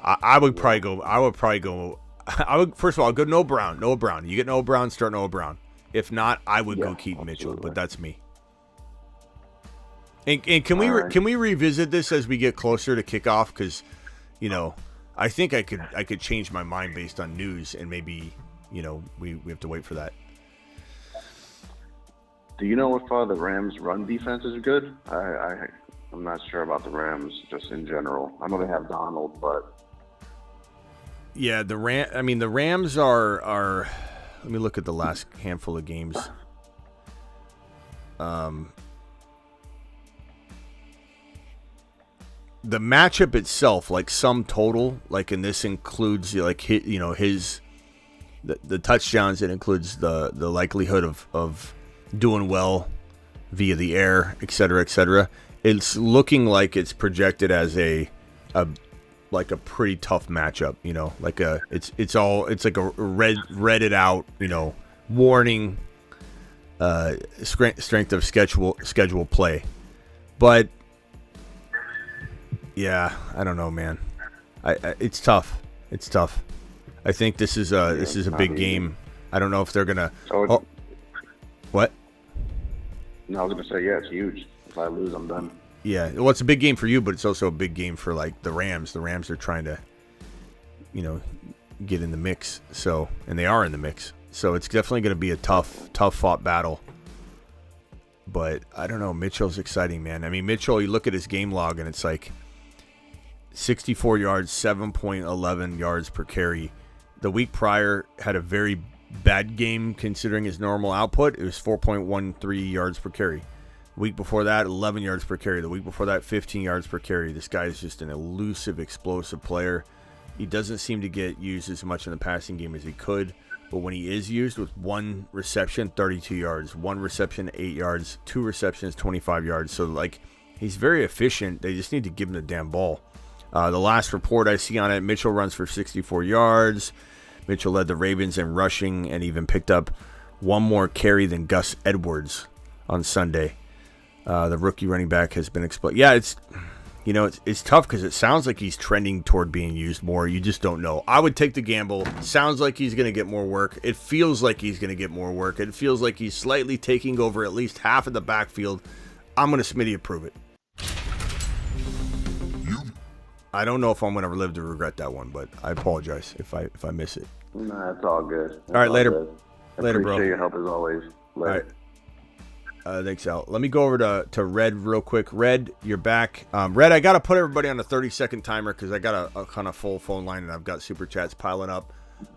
Speaker 1: I would probably go. First of all, I'll go Noah Brown. You get Noah Brown, start Noah Brown. If not, I would go Keaton Mitchell. But that's me. And can we revisit this as we get closer to kickoff? Because I think I could change my mind based on news, and maybe we have to wait for that.
Speaker 9: Do you know if the Rams' run defense is good? I'm not sure about the Rams just in general. I know they have Donald, but
Speaker 1: yeah, the Rams are. Let me look at the last handful of games. The matchup itself, like sum total, like, and this includes like his the touchdowns. It includes the likelihood of doing well via the air, et cetera, et cetera. It's looking like it's projected as a pretty tough matchup. It's like a redded out warning strength of schedule play, but. Yeah, I don't know, man. It's tough. It's tough. I think this is a big game. I don't know if they're gonna. What?
Speaker 9: No, I was gonna say it's huge. If I lose, I'm done.
Speaker 1: Yeah, well, it's a big game for you, but it's also a big game for like the Rams. The Rams are trying to, get in the mix. So, and they are in the mix. So it's definitely going to be a tough fought battle. But I don't know. Mitchell's exciting, man. I mean, Mitchell. You look at his game log, and it's like 64 yards, 7.11 yards per carry. The week prior had a very bad game considering his normal output. It was 4.13 yards per carry. The week before that, 11 yards per carry. The week before that, 15 yards per carry. This guy is just an elusive, explosive player. He doesn't seem to get used as much in the passing game as he could. But when he is used with 1 reception, 32 yards. 1 reception, 8 yards. 2 receptions, 25 yards. So, he's very efficient. They just need to give him the damn ball. The last report I see on it, Mitchell runs for 64 yards. Mitchell led the Ravens in rushing and even picked up 1 more carry than Gus Edwards on Sunday. The rookie running back has been exploded. Yeah, it's tough because it sounds like he's trending toward being used more. You just don't know. I would take the gamble. Sounds like he's going to get more work. It feels like he's going to get more work. It feels like he's slightly taking over at least half of the backfield. I'm going to Smitty approve it. I don't know if I'm going to live to regret that one, but I apologize if I miss it.
Speaker 9: Nah, it's all good.
Speaker 1: All right, later.
Speaker 9: Good.
Speaker 1: Later, bro.
Speaker 9: Appreciate your help as always. Later.
Speaker 1: All right. Thanks, Al. Let me go over to Red real quick. Red, you're back. Red, I got to put everybody on a 30-second timer because I got a kind of full phone line, and I've got super chats piling up.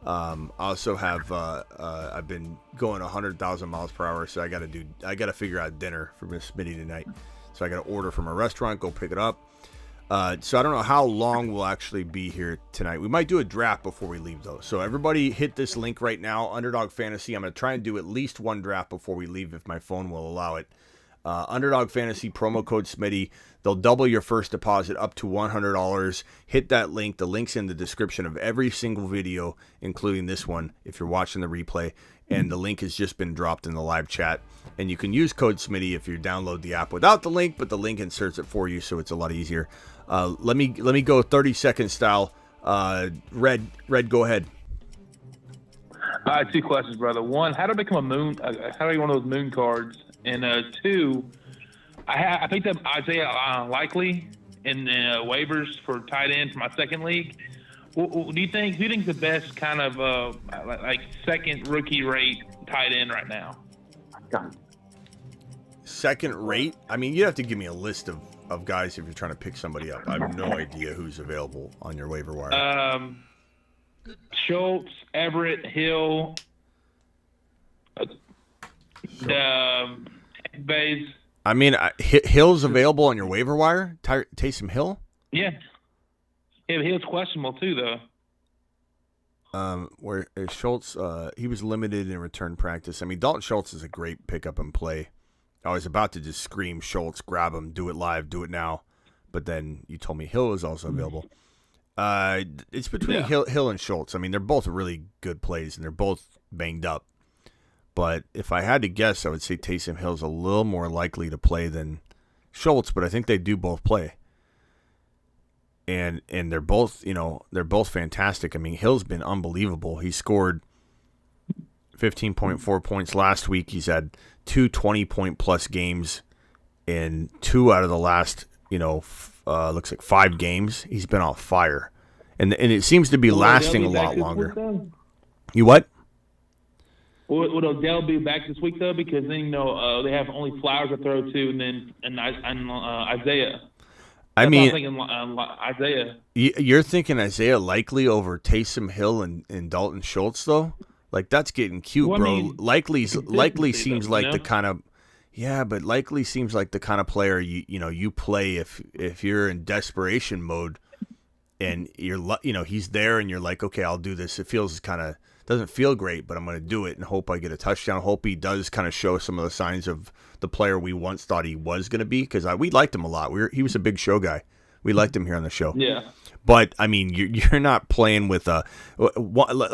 Speaker 1: I also have I've been going 100,000 miles per hour, so I got to figure out dinner for Miss Smitty tonight. So I got to order from a restaurant, go pick it up. So I don't know how long we'll actually be here tonight. We might do a draft before we leave, though. So everybody hit this link right now, Underdog Fantasy. I'm going to try and do at least one draft before we leave if my phone will allow it. Underdog Fantasy, promo code Smitty. They'll double your first deposit up to $100. Hit that link. The link's in the description of every single video, including this one, if you're watching the replay. And the link has just been dropped in the live chat. And you can use code Smitty if you download the app without the link, but the link inserts it for you, so it's a lot easier. Let me go 30-second style. Red, go ahead.
Speaker 7: 2 questions, brother. 1, how do I become a moon? How do I get one of those moon cards? And 2, I picked up Isaiah Likely in waivers for tight end for my second league. Who do you think the best kind of like second rookie rate tight end right now?
Speaker 1: Second rate? I mean, you have to give me a list of guys if you're trying to pick somebody up. I have no idea who's available on your waiver wire.
Speaker 7: Schultz, Everett, Hill, Bays.
Speaker 1: I mean, Hill's available on your waiver wire? Taysom Hill?
Speaker 7: Yeah. Yeah, but Hill's questionable too, though.
Speaker 1: Where is Schultz? He was limited in return practice. I mean, Dalton Schultz is a great pickup and play. I was about to just scream Schultz, grab him, do it live, do it now. But then you told me Hill is also available. It's between Hill and Schultz. I mean, they're both really good plays, and they're both banged up. But if I had to guess, I would say Taysom Hill's a little more likely to play than Schultz, but I think they do both play. And they're both, they're both fantastic. I mean, Hill's been unbelievable. He scored 15.4 points last week. He's had 2 20-point-plus games in 2 out of the last, looks like 5 games. He's been on fire. And it seems to be lasting a lot longer. You what?
Speaker 7: Would Odell be back this week, though? Because then, they have only Flowers to throw to, and then Isaiah.
Speaker 1: I mean,
Speaker 7: Isaiah.
Speaker 1: You're thinking Isaiah Likely over Taysom Hill and Dalton Schultz, though? Like, that's getting cute, bro. I mean, Likely seems like the kind of... Yeah, but Likely seems like the kind of player you play if you're in desperation mode and he's there and you're like, okay, I'll do this. It feels doesn't feel great, but I'm going to do it and hope I get a touchdown. Hope he does kind of show some of the signs of the player we once thought he was going to be, because we liked him a lot. He was a big show guy. We liked him here on the show.
Speaker 7: Yeah.
Speaker 1: But, I mean, you're not playing with let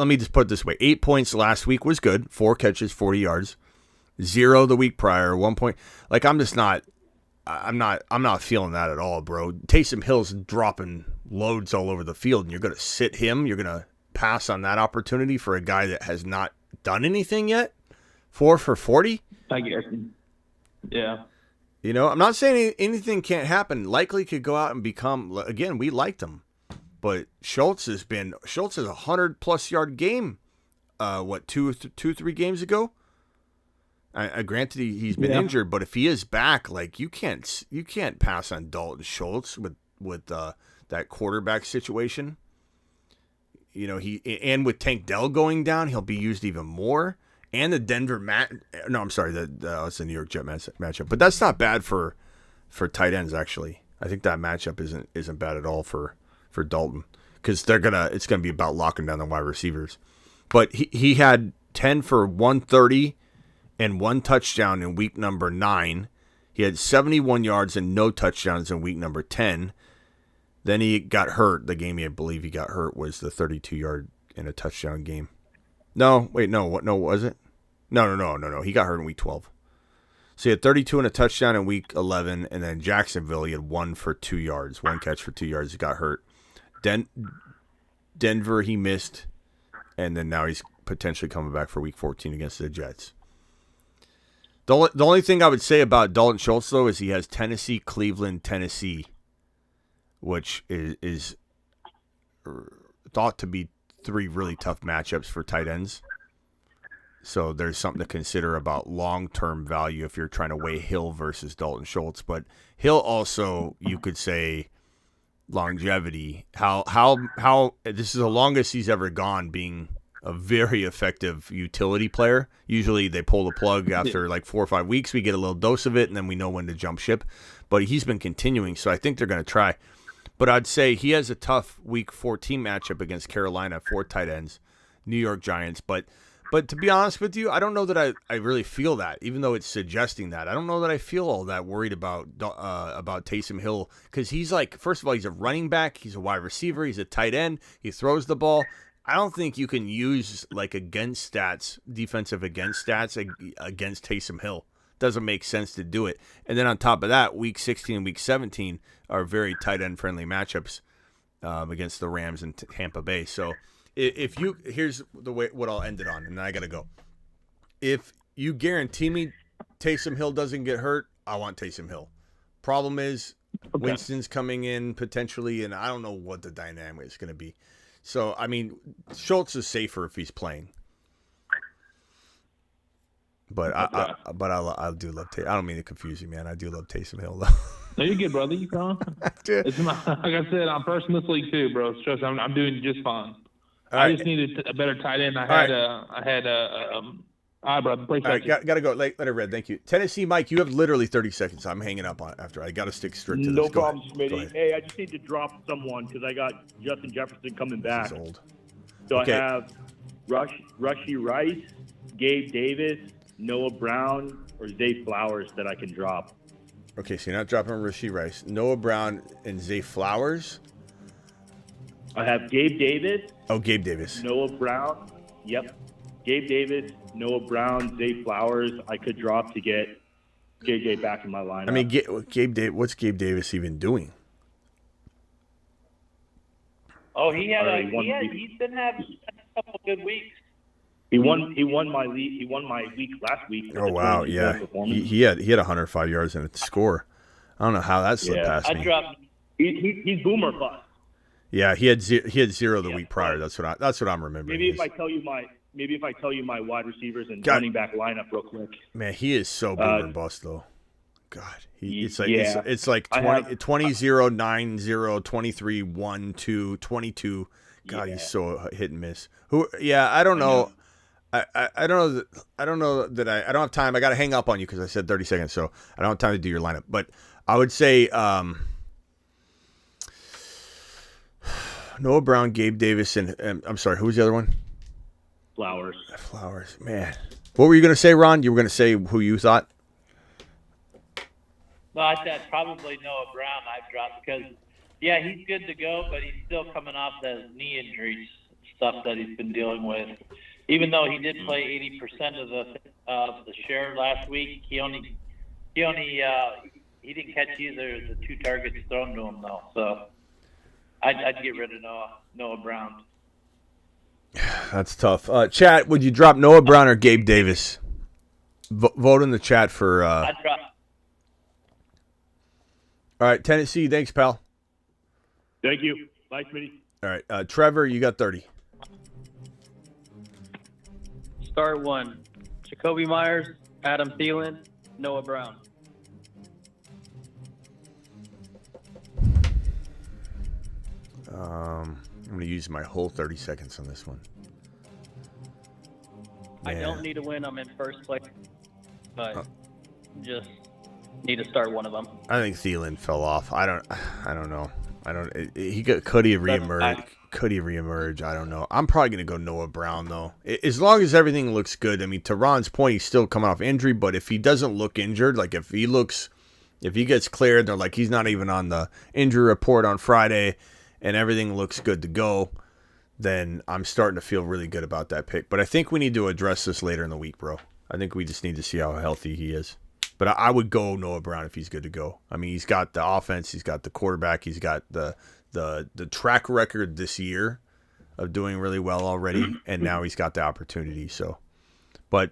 Speaker 1: me just put it this way. 8 points last week was good. 4 catches, 40 yards. 0 the week prior, 1 point. Like, I'm not feeling that at all, bro. Taysom Hill's dropping loads all over the field, and you're going to sit him. You're going to pass on that opportunity for a guy that has not done anything yet. 4 for 40.
Speaker 7: I guess. Yeah.
Speaker 1: I'm not saying anything can't happen. Likely could go out and become, again, we liked him, but Schultz is a 100+ yard game. 2-3 games ago? Granted, he's been injured, but if he is back, like, you can't pass on Dalton Schultz with that quarterback situation. And with Tank Dell going down, he'll be used even more. And the Denver it's the New York Jet matchup, but that's not bad for tight ends. Actually, I think that matchup isn't bad at all for Dalton, because it's gonna be about locking down the wide receivers. But he had 10 for 130 and 1 touchdown in week number 9. He had 71 yards and no touchdowns in week number 10. Then he got hurt. The game I believe he got hurt was the 32-yard and a touchdown game. No, wait, no. What? No, was it? No. He got hurt in week 12. So he had 32 and a touchdown in week 11, and then Jacksonville, he had 1 for 2 yards, 1 catch for 2 yards. He got hurt. Denver, he missed, and then now he's potentially coming back for week 14 against the Jets. The only thing I would say about Dalton Schultz, though, is he has Tennessee, Cleveland, Tennessee, which is thought to be 3 really tough matchups for tight ends. So there's something to consider about long-term value if you're trying to weigh Hill versus Dalton Schultz. But Hill also, you could say, longevity. How this is the longest he's ever gone, being a very effective utility player. Usually they pull the plug after like 4 or 5 weeks. We get a little dose of it, and then we know when to jump ship. But he's been continuing, so I think they're going to try. But I'd say he has a tough Week 14 matchup against Carolina, 4 tight ends, New York Giants. But to be honest with you, I don't know that I really feel that, even though it's suggesting that. I don't know that I feel all that worried about Taysom Hill, because he's like, first of all, he's a running back, he's a wide receiver, he's a tight end, he throws the ball. I don't think you can use like defensive against stats against Taysom Hill. Doesn't make sense to do it. And then on top of that, Week 16 and Week 17 are very tight end friendly matchups against the Rams and Tampa Bay. So here's the way what I'll end it on, and then I gotta go. If you guarantee me Taysom Hill doesn't get hurt, I want Taysom Hill. Problem is, Winston's coming in potentially, and I don't know what the dynamic is going to be. So I mean, Schultz is safer if he's playing. But I do love Taysom. I don't mean to confuse you, man. I do love Taysom Hill, though.
Speaker 7: No, you're good, brother. You fine. It's like I said, I'm first in this league too, bro. Trust me, I'm doing just fine. I just needed a better tight end. All right, brother. Play
Speaker 1: all right, gotta go. Let it read. Thank you. Tennessee Mike, you have literally 30 seconds. I'm hanging up on after. I got to stick strict to this.
Speaker 10: No problem, Smitty. Hey, I just need to drop someone because I got Justin Jefferson coming back.
Speaker 1: This is old.
Speaker 10: So okay. I have Rushy Rice, Gabe Davis, Noah Brown, or Zay Flowers that I can drop.
Speaker 1: Okay, so you're not dropping Rushy Rice. Noah Brown and Zay Flowers?
Speaker 10: I have Gabe Davis.
Speaker 1: Oh, Gabe Davis.
Speaker 10: Noah Brown. Yep. Gabe Davis, Noah Brown, Zay Flowers. I could drop to get JJ back in my lineup.
Speaker 1: I mean, what's Gabe Davis even doing?
Speaker 8: Oh, he's been having a couple good weeks.
Speaker 10: He won my league. He won my week last week.
Speaker 1: Oh wow, yeah. He had 105 yards and a score. I don't know how that slipped past me.
Speaker 10: He's boomer bust.
Speaker 1: Yeah, he had zero the week prior. That's what I'm remembering.
Speaker 10: Maybe if I tell you my wide receivers and running back lineup real quick.
Speaker 1: Man, he is so boomer bust though. God, it's like 20 0 9 0 23 1 2 22. God, he's so hit and miss. I don't know. I don't know that I don't have time. I got to hang up on you because I said 30 seconds, so I don't have time to do your lineup. But I would say Noah Brown, Gabe Davis, and I'm sorry, who was the other one?
Speaker 10: Flowers,
Speaker 1: man. What were you going to say, Ron? You were going to say who you thought?
Speaker 8: No, I said probably Noah Brown I've dropped because, he's good to go, but he's still coming off the knee injuries stuff that he's been dealing with. Even though he did play 80% of the share last week, he didn't catch either of the 2 targets thrown to him though. So I'd get rid of Noah Brown.
Speaker 1: That's tough. Chat, would you drop Noah Brown or Gabe Davis? Vote in the chat for.
Speaker 8: I'd drop.
Speaker 1: All right, Tennessee. Thanks, pal.
Speaker 10: Thank you. Bye, Smitty.
Speaker 1: All right, Trevor, you got 30.
Speaker 11: Start 1. Jacoby Myers, Adam Thielen, Noah Brown.
Speaker 1: I'm going to use my whole 30 seconds on this one.
Speaker 11: I don't need to win. I'm in first place, but just need to start one of them.
Speaker 1: I think Thielen fell off. I don't know. Could he reemerge? Could he reemerge? I don't know. I'm probably going to go Noah Brown, though. As long as everything looks good. I mean, to Ron's point, he's still coming off injury, but if he doesn't look injured, like if he gets cleared, they're like he's not even on the injury report on Friday, and everything looks good to go, then I'm starting to feel really good about that pick. But I think we need to address this later in the week, bro. I think we just need to see how healthy he is. But I would go Noah Brown if he's good to go. I mean, he's got the offense, he's got the quarterback, he's got the track record this year of doing really well already, and now he's got the opportunity. So, but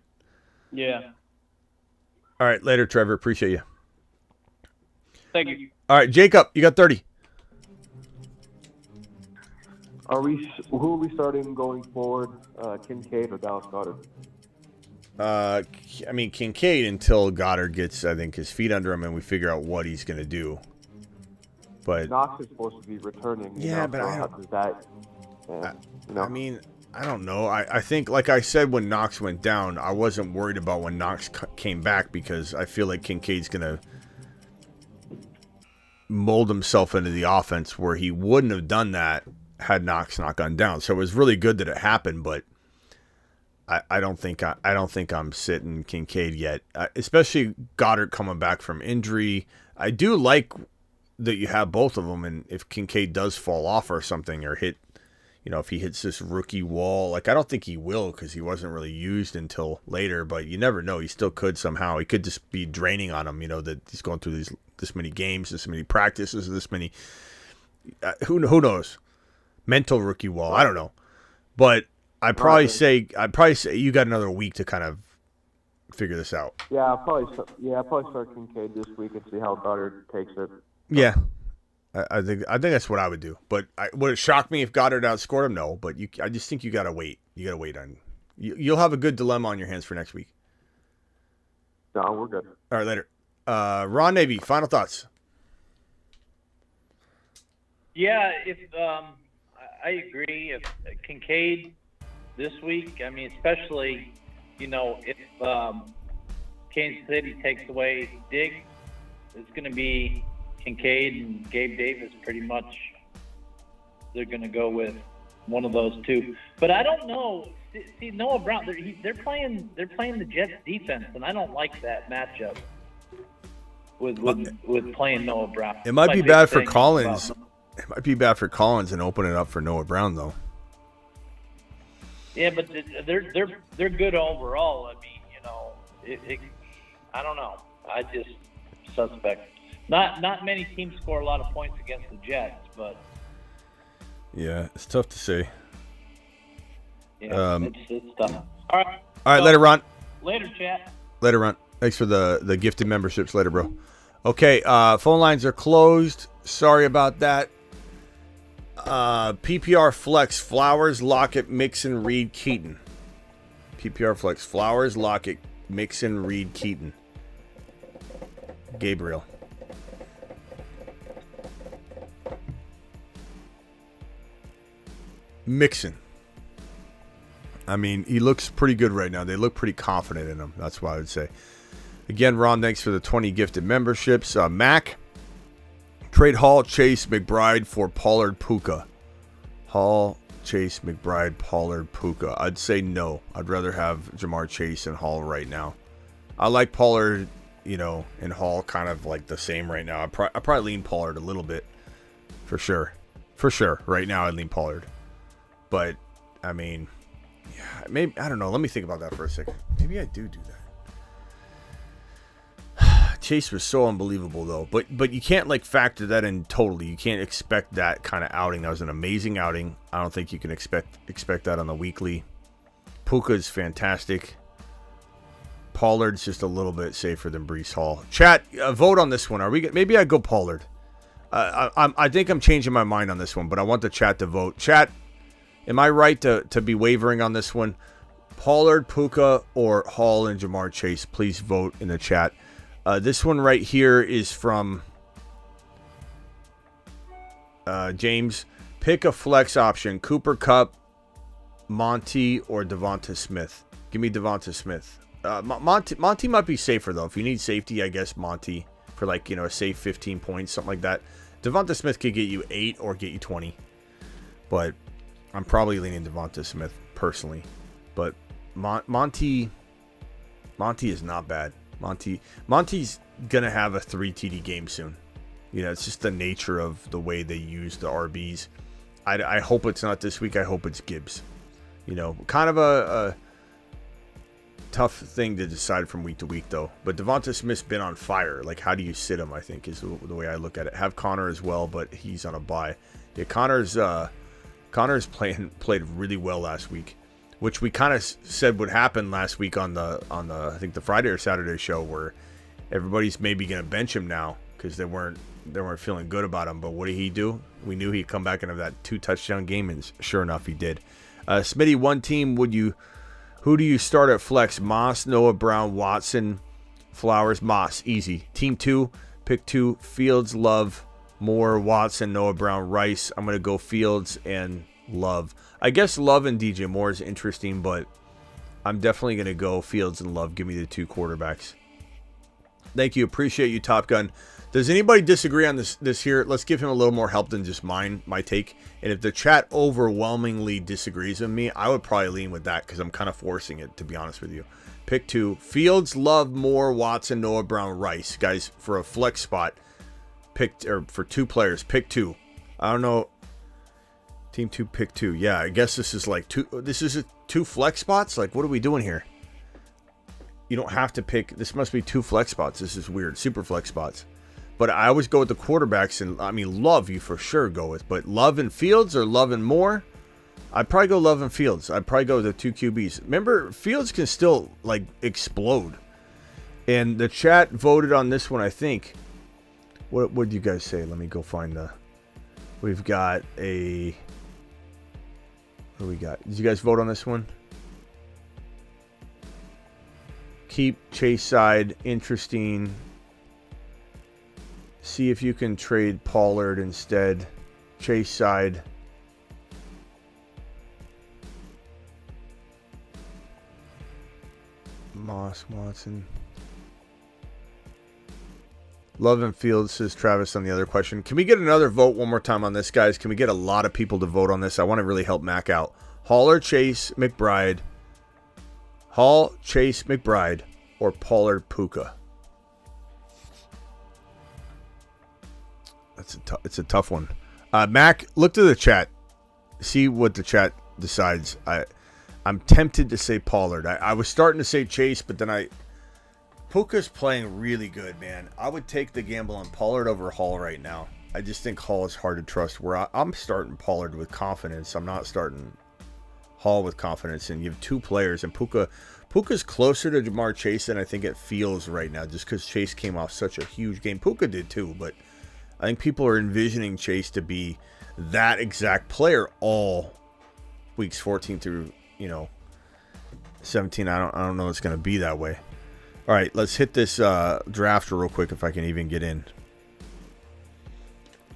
Speaker 11: yeah.
Speaker 1: All right, later, Trevor. Appreciate you.
Speaker 11: Thank you.
Speaker 1: All right, Jacob, you got 30.
Speaker 12: Who are we starting going forward? Kincaid or Dallas Goedert?
Speaker 1: I mean, Kincaid until Goddard gets, I think, his feet under him and we figure out what he's going to do. But
Speaker 12: Knox is supposed to be returning.
Speaker 1: But I don't.
Speaker 12: Does that,
Speaker 1: I mean, I don't know. I think, like I said, when Knox went down, I wasn't worried about when Knox came back because I feel like Kincaid's going to mold himself into the offense where he wouldn't have done that had Knox not gone down. So it was really good that it happened, but I don't think I'm sitting Kincaid yet, especially Goddard coming back from injury. I do like that you have both of them, and if Kincaid does fall off or something or hit, if he hits this rookie wall, like I don't think he will because he wasn't really used until later, but you never know. He still could somehow. He could just be draining on him, that he's going through this many games, this many practices, this many, who knows? Mental rookie wall. I don't know. But I'd probably say you got another week to kind of figure this out.
Speaker 12: Yeah, I'll probably start Kincaid this week and see how Goddard takes it.
Speaker 1: Yeah, I think that's what I would do. But would it shock me if Goddard outscored him? No, but I just think you got to wait. You got to wait on. You'll have a good dilemma on your hands for next week.
Speaker 12: No, we're good.
Speaker 1: All right, later. Ron Navy, final thoughts.
Speaker 8: Yeah, if I agree. If Kincaid this week, I mean, especially, if Kansas City takes away Diggs, it's going to be Kincaid and Gabe Davis pretty much. They're going to go with one of those two. But I don't know. See, Noah Brown, they're playing the Jets defense, and I don't like that matchup with playing Noah Brown.
Speaker 1: It might be bad for Collins. It might be bad for Collins and open it up for Noah Brown, though.
Speaker 8: Yeah, but they're good overall. I mean, I don't know. I just suspect. Not many teams score a lot of points against the Jets, but
Speaker 1: yeah, it's tough to say.
Speaker 8: Yeah, it's tough. All right.
Speaker 1: All right, later, Ron.
Speaker 8: Later, chat.
Speaker 1: Later, Ron. Thanks for the gifted memberships. Later, bro. Okay, phone lines are closed. Sorry about that. PPR Flex, Flowers, Lockett, Mixon, Reed, Keaton. PPR Flex, Flowers, Lockett, Mixon, Reed, Keaton. Gabriel. Mixon. I mean, he looks pretty good right now. They look pretty confident in him. That's what I would say. Again, Ron, thanks for the 20 gifted memberships. Mac, trade Hall, Chase, McBride for Pollard, Puka. Hall, Chase, McBride, Pollard, Puka. I'd say no. I'd rather have Jamar Chase and Hall right now. I like Pollard, and Hall kind of like the same right now. I probably lean Pollard a little bit. For sure. Right now, I'd lean Pollard. But, I mean, yeah, maybe, I don't know. Let me think about that for a second. Maybe I do that. Chase was so unbelievable, though. But you can't, factor that in totally. You can't expect that kind of outing. That was an amazing outing. I don't think you can expect that on the weekly. Puka's fantastic. Pollard's just a little bit safer than Breece Hall. Chat, vote on this one. Maybe I go Pollard. I think I'm changing my mind on this one, but I want the chat to vote. Chat, am I right to be wavering on this one? Pollard, Puka, or Hall and Jamar Chase? Please vote in the chat. This one right here is from James. Pick a flex option. Cooper Kupp, Monty, or Devonta Smith. Give me Devonta Smith. Monty might be safer, though. If you need safety, I guess Monty for a safe 15 points, something like that. Devonta Smith could get you 8 or get you 20. But I'm probably leaning Devonta Smith personally. But Monty is not bad. Monty's gonna have a 3 TD game soon. It's just the nature of the way they use the RBs. I hope it's not this week. I hope it's Gibbs. Kind of a tough thing to decide from week to week, though. But Devonta Smith's been on fire. How do you sit him, I think, is the way I look at it. Have Connor as well, but he's on a bye. Yeah, Connor's played really well last week, which we kind of said would happen last week on the I think the Friday or Saturday show, where everybody's maybe going to bench him now because they weren't feeling good about him. But what did he do? We knew he'd come back and have that 2-touchdown game, and sure enough, he did. Smitty, one team who do you start at flex? Moss, Noah Brown, Watson, Flowers, Moss, easy. Team 2, pick 2, Fields, Love, Moore, Watson, Noah Brown, Rice. I'm going to go Fields and Love. I guess Love and DJ Moore is interesting, but I'm definitely going to go Fields and Love. Give me the 2 quarterbacks. Thank you. Appreciate you, Top Gun. Does anybody disagree on this here? Let's give him a little more help than just my take. And if the chat overwhelmingly disagrees with me, I would probably lean with that because I'm kind of forcing it, to be honest with you. Pick 2. Fields, Love, Moore, Watson, Noah Brown, Rice. Guys, for a flex spot, for 2 players, pick 2. I don't know. Team 2, pick 2. Yeah, I guess this is like 2. This is 2 flex spots? Like, what are we doing here? You don't have to pick. This must be 2 flex spots. This is weird. Super flex spots. But I always go with the quarterbacks, and I mean, Love you for sure go with. But Love and Fields or Love and Moore? I'd probably go Love and Fields. I'd probably go with the 2 QBs. Remember, Fields can still, like, explode. And the chat voted on this one, I think. What did you guys say? Let me go find the... We've got a... What do we got? Did you guys vote on this one? Keep Chase side interesting. See if you can trade Pollard instead. Chase side. Moss, Watson. Love and Fields, says Travis on the other question. Can we get another vote one more time on this, guys? Can we get a lot of people to vote on this? I want to really help Mac out. Haller, Chase, McBride. Hall, Chase, McBride, or Pollard, Puka. It's a tough one. Mac, look to the chat. See what the chat decides. I'm tempted to say Pollard. I was starting to say Chase, but then Puka's playing really good, man. I would take the gamble on Pollard over Hall right now. I just think Hall is hard to trust. Where I'm starting Pollard with confidence. I'm not starting Hall with confidence. And you have 2 players, and Puka's closer to Jamar Chase than I think it feels right now, just because Chase came off such a huge game. Puka did too, but I think people are envisioning Chase to be that exact player all weeks 14 through 17. I don't know it's going to be that way. All right, let's hit this draft real quick if I can even get in.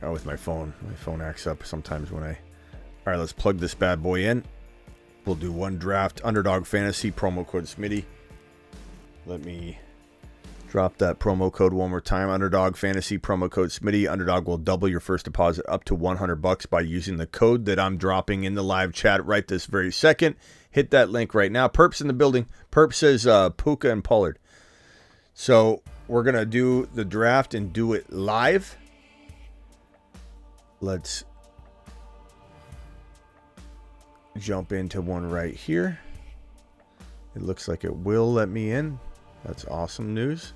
Speaker 1: Oh, with my phone. My phone acts up sometimes when I... All right, let's plug this bad boy in. We'll do 1 draft. Underdog Fantasy, promo code Smitty. Let me drop that promo code one more time. Underdog Fantasy, promo code Smitty. Underdog will double your first deposit up to $100 by using the code that I'm dropping in the live chat right this very second. Hit that link right now. Perp's in the building. Perp says Puka and Pollard. So we're going to do the draft and do it live. Let's jump into one right here. It looks like it will let me in. That's awesome news.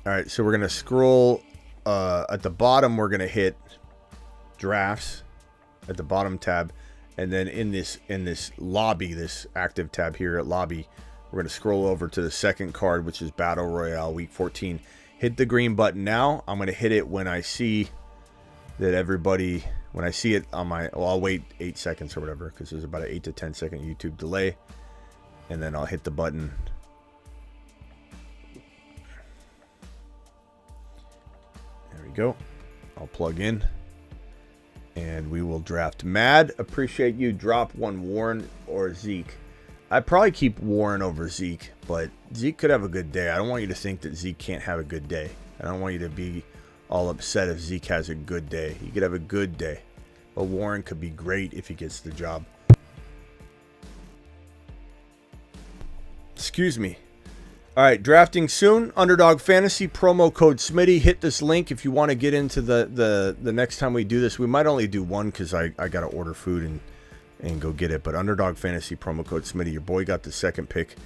Speaker 1: All right, so we're going to scroll at the bottom. We're going to hit drafts at the bottom tab. And then in this lobby, this active tab here at lobby, we're going to scroll over to the second card, which is Battle Royale Week 14. Hit the green button now. I'm going to hit it when I see that everybody, when I see it on my, well, I'll wait 8 seconds or whatever, because there's about an 8 to 10 second YouTube delay. And then I'll hit the button. There we go. I'll plug in. And we will draft. Mad, appreciate you. Drop 1 Warren or Zeke. I'd probably keep Warren over Zeke, but Zeke could have a good day. I don't want you to think that Zeke can't have a good day. I don't want you to be all upset if Zeke has a good day. He could have a good day. But Warren could be great if he gets the job. Excuse me. All right, drafting soon. Underdog Fantasy, promo code Smitty. Hit this link if you want to get into the next time we do this. We might only do one because I got to order food and go get it. But Underdog Fantasy, promo code Smitty. Your boy got the second pick.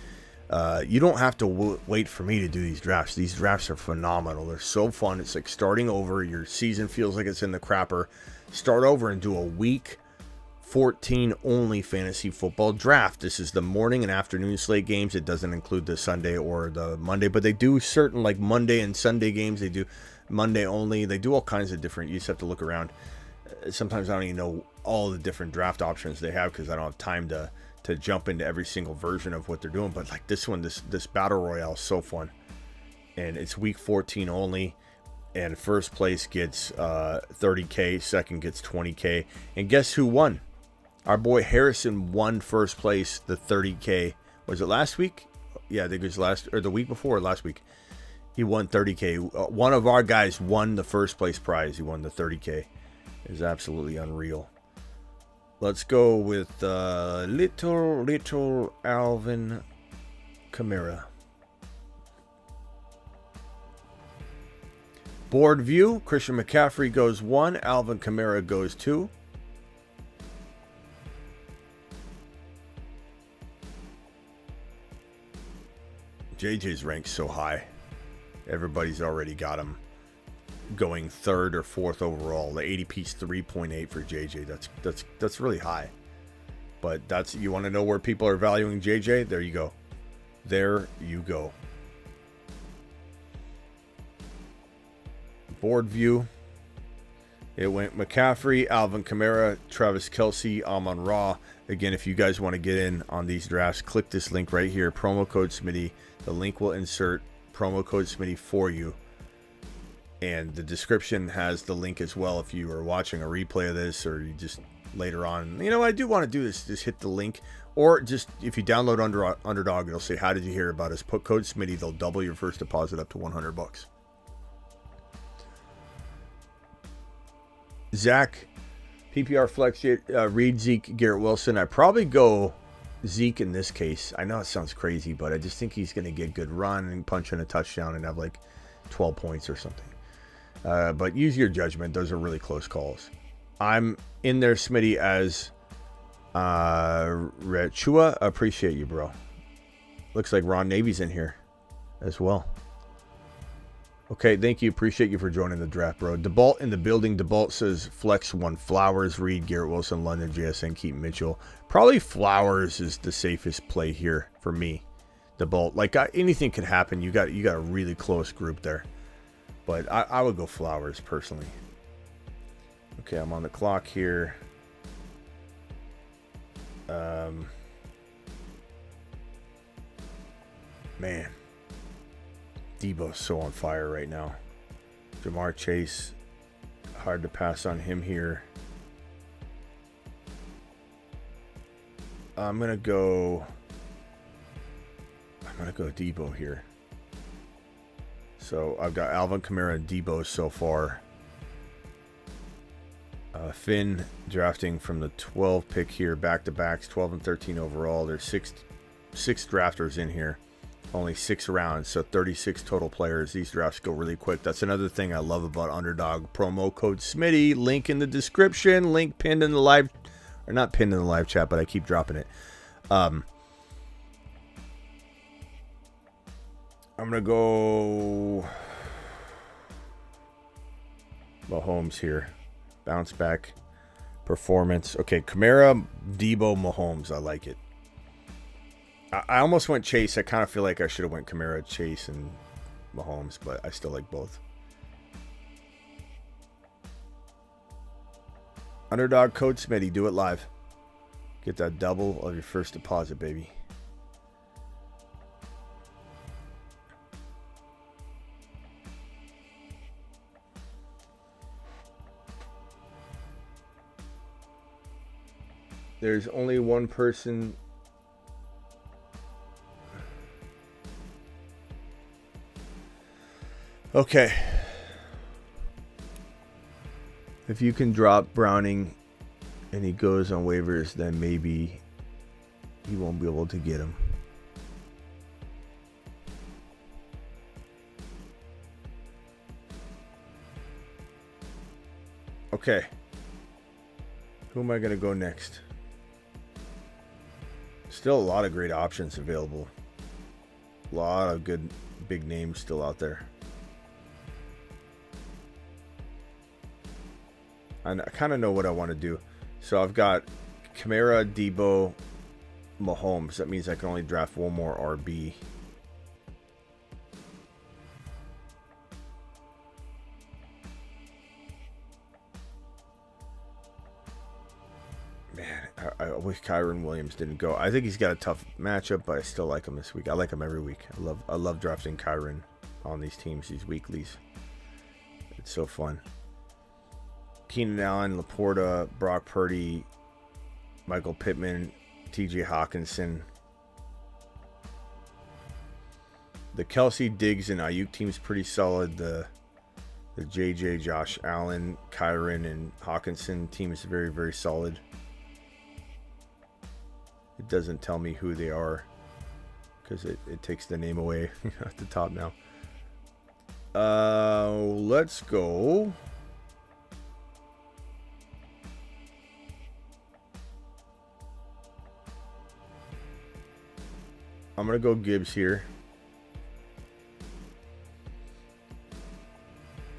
Speaker 1: You don't have to wait for me to do these drafts. These drafts are phenomenal. They're so fun. It's like starting over. Your season feels like it's in the crapper. Start over and do a week 14 only fantasy football draft. This is the morning and afternoon slate games. It doesn't include the Sunday or the Monday, but they do certain like Monday and Sunday games. They do Monday only. They do all kinds of different. You just have to look around. Sometimes I don't even know all the different draft options they have because I don't have time to jump into every single version of what they're doing. But like this one, this battle royale is so fun, and it's week 14 only. And first place gets $30K, second gets $20K, and guess who won? Our boy Harrison won first place, the 30K. Was it last week? Yeah, I think it was the week before or last week. He won 30K. One of our guys won the first place prize. He won the 30K. It is absolutely unreal. Let's go with little Alvin Kamara. Board view, Christian McCaffrey goes 1, Alvin Kamara goes 2. JJ's ranked so high. Everybody's already got him going 3rd or 4th overall. The ADP's 3.8 for JJ. That's really high. But you want to know where people are valuing JJ? There you go. There you go. Board view. It went McCaffrey, Alvin Kamara, Travis Kelce, Amon-Ra. Again, if you guys want to get in on these drafts, click this link right here. Promo code Smitty. The link will insert promo code Smitty for you. And the description has the link as well if you are watching a replay of this or you just later on. You know, I do want to do this. Just hit the link. Or just if you download Underdog, it'll say, how did you hear about us? Put code Smitty. They'll double your first deposit up to $100. Zach, PPR flex, Reed, Zeke, Garrett Wilson. I'd probably go Zeke in this case. I know it sounds crazy, but I just think he's going to get good run and punch in a touchdown and have like 12 points or something. But use your judgment. Those are really close calls. I'm in there, Smitty, as Rechua. Appreciate you, bro. Looks like Ron Navy's in here as well. Okay, thank you. Appreciate you for joining the draft, bro. DeBalt in the building. DeBalt says Flex 1 Flowers, Reed, Garrett Wilson, London, JSN, Keaton Mitchell. Probably Flowers is the safest play here for me. DeBalt, like anything could happen. You got a really close group there, but I would go Flowers personally. Okay, I'm on the clock here. Man. Debo's so on fire right now. Jamar Chase, hard to pass on him here. I'm gonna go Debo here. So I've got Alvin Kamara and Debo so far. Finn drafting from the 12 pick here, back-to-backs, 12 and 13 overall. There's six drafters in here. Only 6 rounds, so 36 total players. These drafts go really quick. That's another thing I love about Underdog. Promo code Smitty. Link in the description. Link pinned in the live, or not pinned in the live chat, but I keep dropping it. I'm gonna go Mahomes here. Bounce back performance. Okay, Kamara, Debo, Mahomes. I like it. I almost went Chase. I kind of feel like I should have went Kamara, Chase, and Mahomes, but I still like both. Underdog code Smitty. Do it live. Get that double of your first deposit, baby. There's only one person. Okay. If you can drop Browning and he goes on waivers, then maybe you won't be able to get him. Okay. Who am I going to go next? Still a lot of great options available. A lot of good big names still out there. I kind of know what I want to do. So I've got Kamara, Debo, Mahomes. That means I can only draft one more RB. Man, I wish Kyron Williams didn't go. I think he's got a tough matchup, but I still like him this week. I like him every week. I love drafting Kyron on these teams, these weeklies. It's so fun. Keenan Allen, Laporta, Brock Purdy, Michael Pittman, TJ Hawkinson. The Kelsey, Diggs, and Ayuk team's pretty solid. The JJ, Josh Allen, Kyron, and Hawkinson team is very, very solid. It doesn't tell me who they are because it takes the name away at the top now. Let's go. I'm going to go Gibbs here.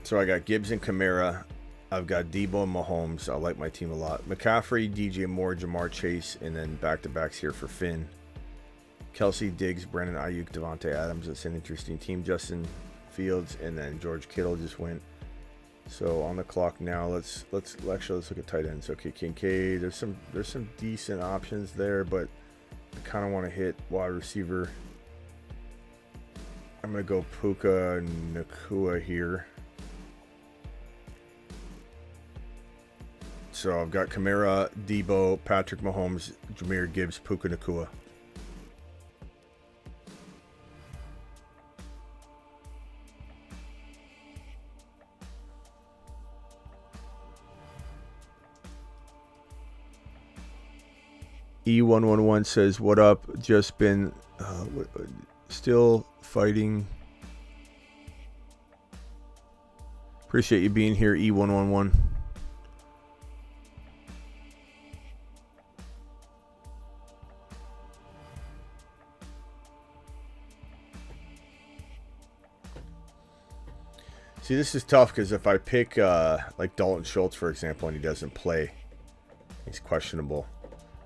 Speaker 1: So I got Gibbs and Kamara. I've got Debo and Mahomes. I like my team a lot. McCaffrey, DJ Moore, Jamar Chase, and then back-to-backs here for Finn. Kelsey, Diggs, Brandon Ayuk, Devontae Adams. That's an interesting team. Justin Fields, and then George Kittle just went. So on the clock now, let's look at tight ends. Okay, Kincaid. There's some decent options there, but I kind of want to hit wide receiver. I'm gonna go Puka and Nakua here. So I've got Kamara, Debo, Patrick Mahomes, Jahmyr Gibbs, Puka Nakua. E111 says, what up? Just been still fighting. Appreciate you being here, E111. See, this is tough because if I pick like Dalton Schultz, for example, and he doesn't play, he's questionable.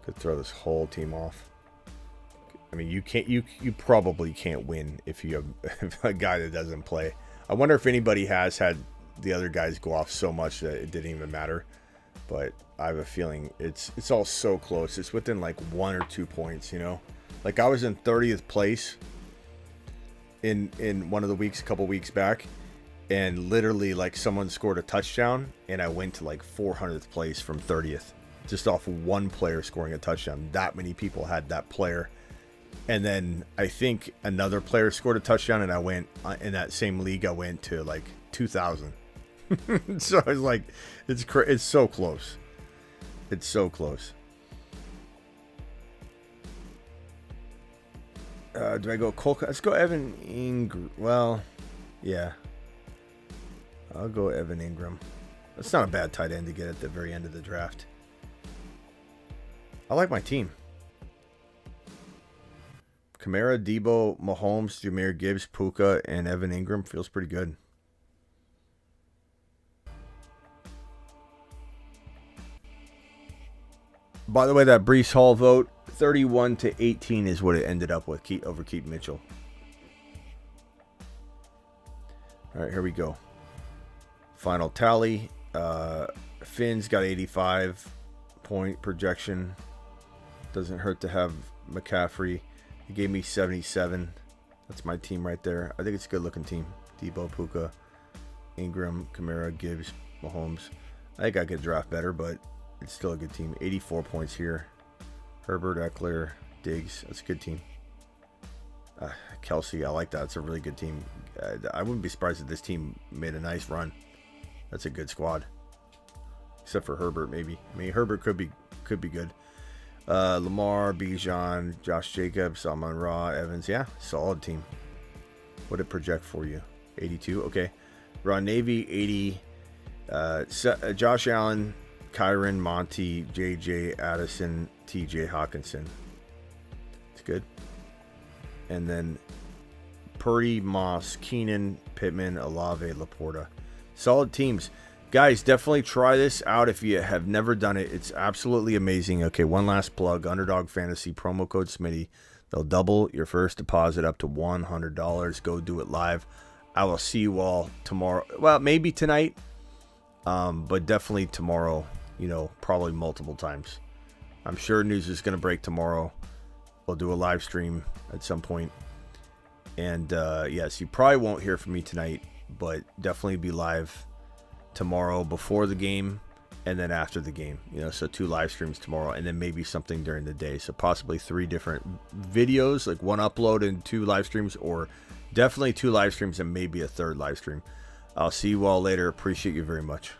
Speaker 1: Could throw this whole team off. I mean, you probably can't win if you have a guy that doesn't play. I wonder if anybody has had the other guys go off so much that it didn't even matter. But I have a feeling it's all so close. It's within like 1 or 2 points, you know. Like I was in 30th place in one of the weeks, a couple weeks back. And literally, like, someone scored a touchdown, and I went to, like, 400th place from 30th. Just off one player scoring a touchdown. That many people had that player. And then I think another player scored a touchdown, and I went, in that same league, I went to, like, 2,000. So it's like, it's so close. It's so close. Do I go Cole? Let's go Evan Ingram. Well, yeah. I'll go Evan Ingram. That's not a bad tight end to get at the very end of the draft. I like my team. Kamara, Debo, Mahomes, Jahmyr Gibbs, Puka, and Evan Ingram feels pretty good. By the way, that Breece Hall vote, 31-18 is what it ended up with over Keaton Mitchell. All right, here we go. Final tally. Finn's got 85-point projection. Doesn't hurt to have McCaffrey. He gave me 77. That's my team right there. I think it's a good-looking team. Debo, Puka, Ingram, Kamara, Gibbs, Mahomes. I think I could draft better, but it's still a good team. 84 points here. Herbert, Eckler, Diggs. That's a good team. Kelsey, I like that. It's a really good team. I wouldn't be surprised if this team made a nice run. That's a good squad, except for Herbert. Maybe. I mean, Herbert could be good. Lamar, Bijan, Josh Jacobs, Amon-Ra, Evans. Yeah, solid team. What did it project for you? 82. Okay. Ron Navy 80. Josh Allen, Kyron, Monty, JJ, Addison, TJ Hawkinson. It's good. And then Purdy, Moss, Keenan, Pittman, Olave, Laporta. Solid teams. Guys, definitely try this out if you have never done it. It's absolutely amazing. Okay, one last plug. Underdog Fantasy, promo code Smitty. They'll double your first deposit up to $100. Go do it live. I will see you all tomorrow. Well, maybe tonight, but definitely tomorrow. You know, probably multiple times. I'm sure news is going to break tomorrow. We'll do a live stream at some point. And, yes, you probably won't hear from me tonight, but definitely be live tomorrow before the game and then after the game. So 2 live streams tomorrow, and then maybe something during the day. So possibly 3 different videos, like 1 upload and 2 live streams, or definitely 2 live streams and maybe a 3rd live stream. I'll see you all later. Appreciate you very much.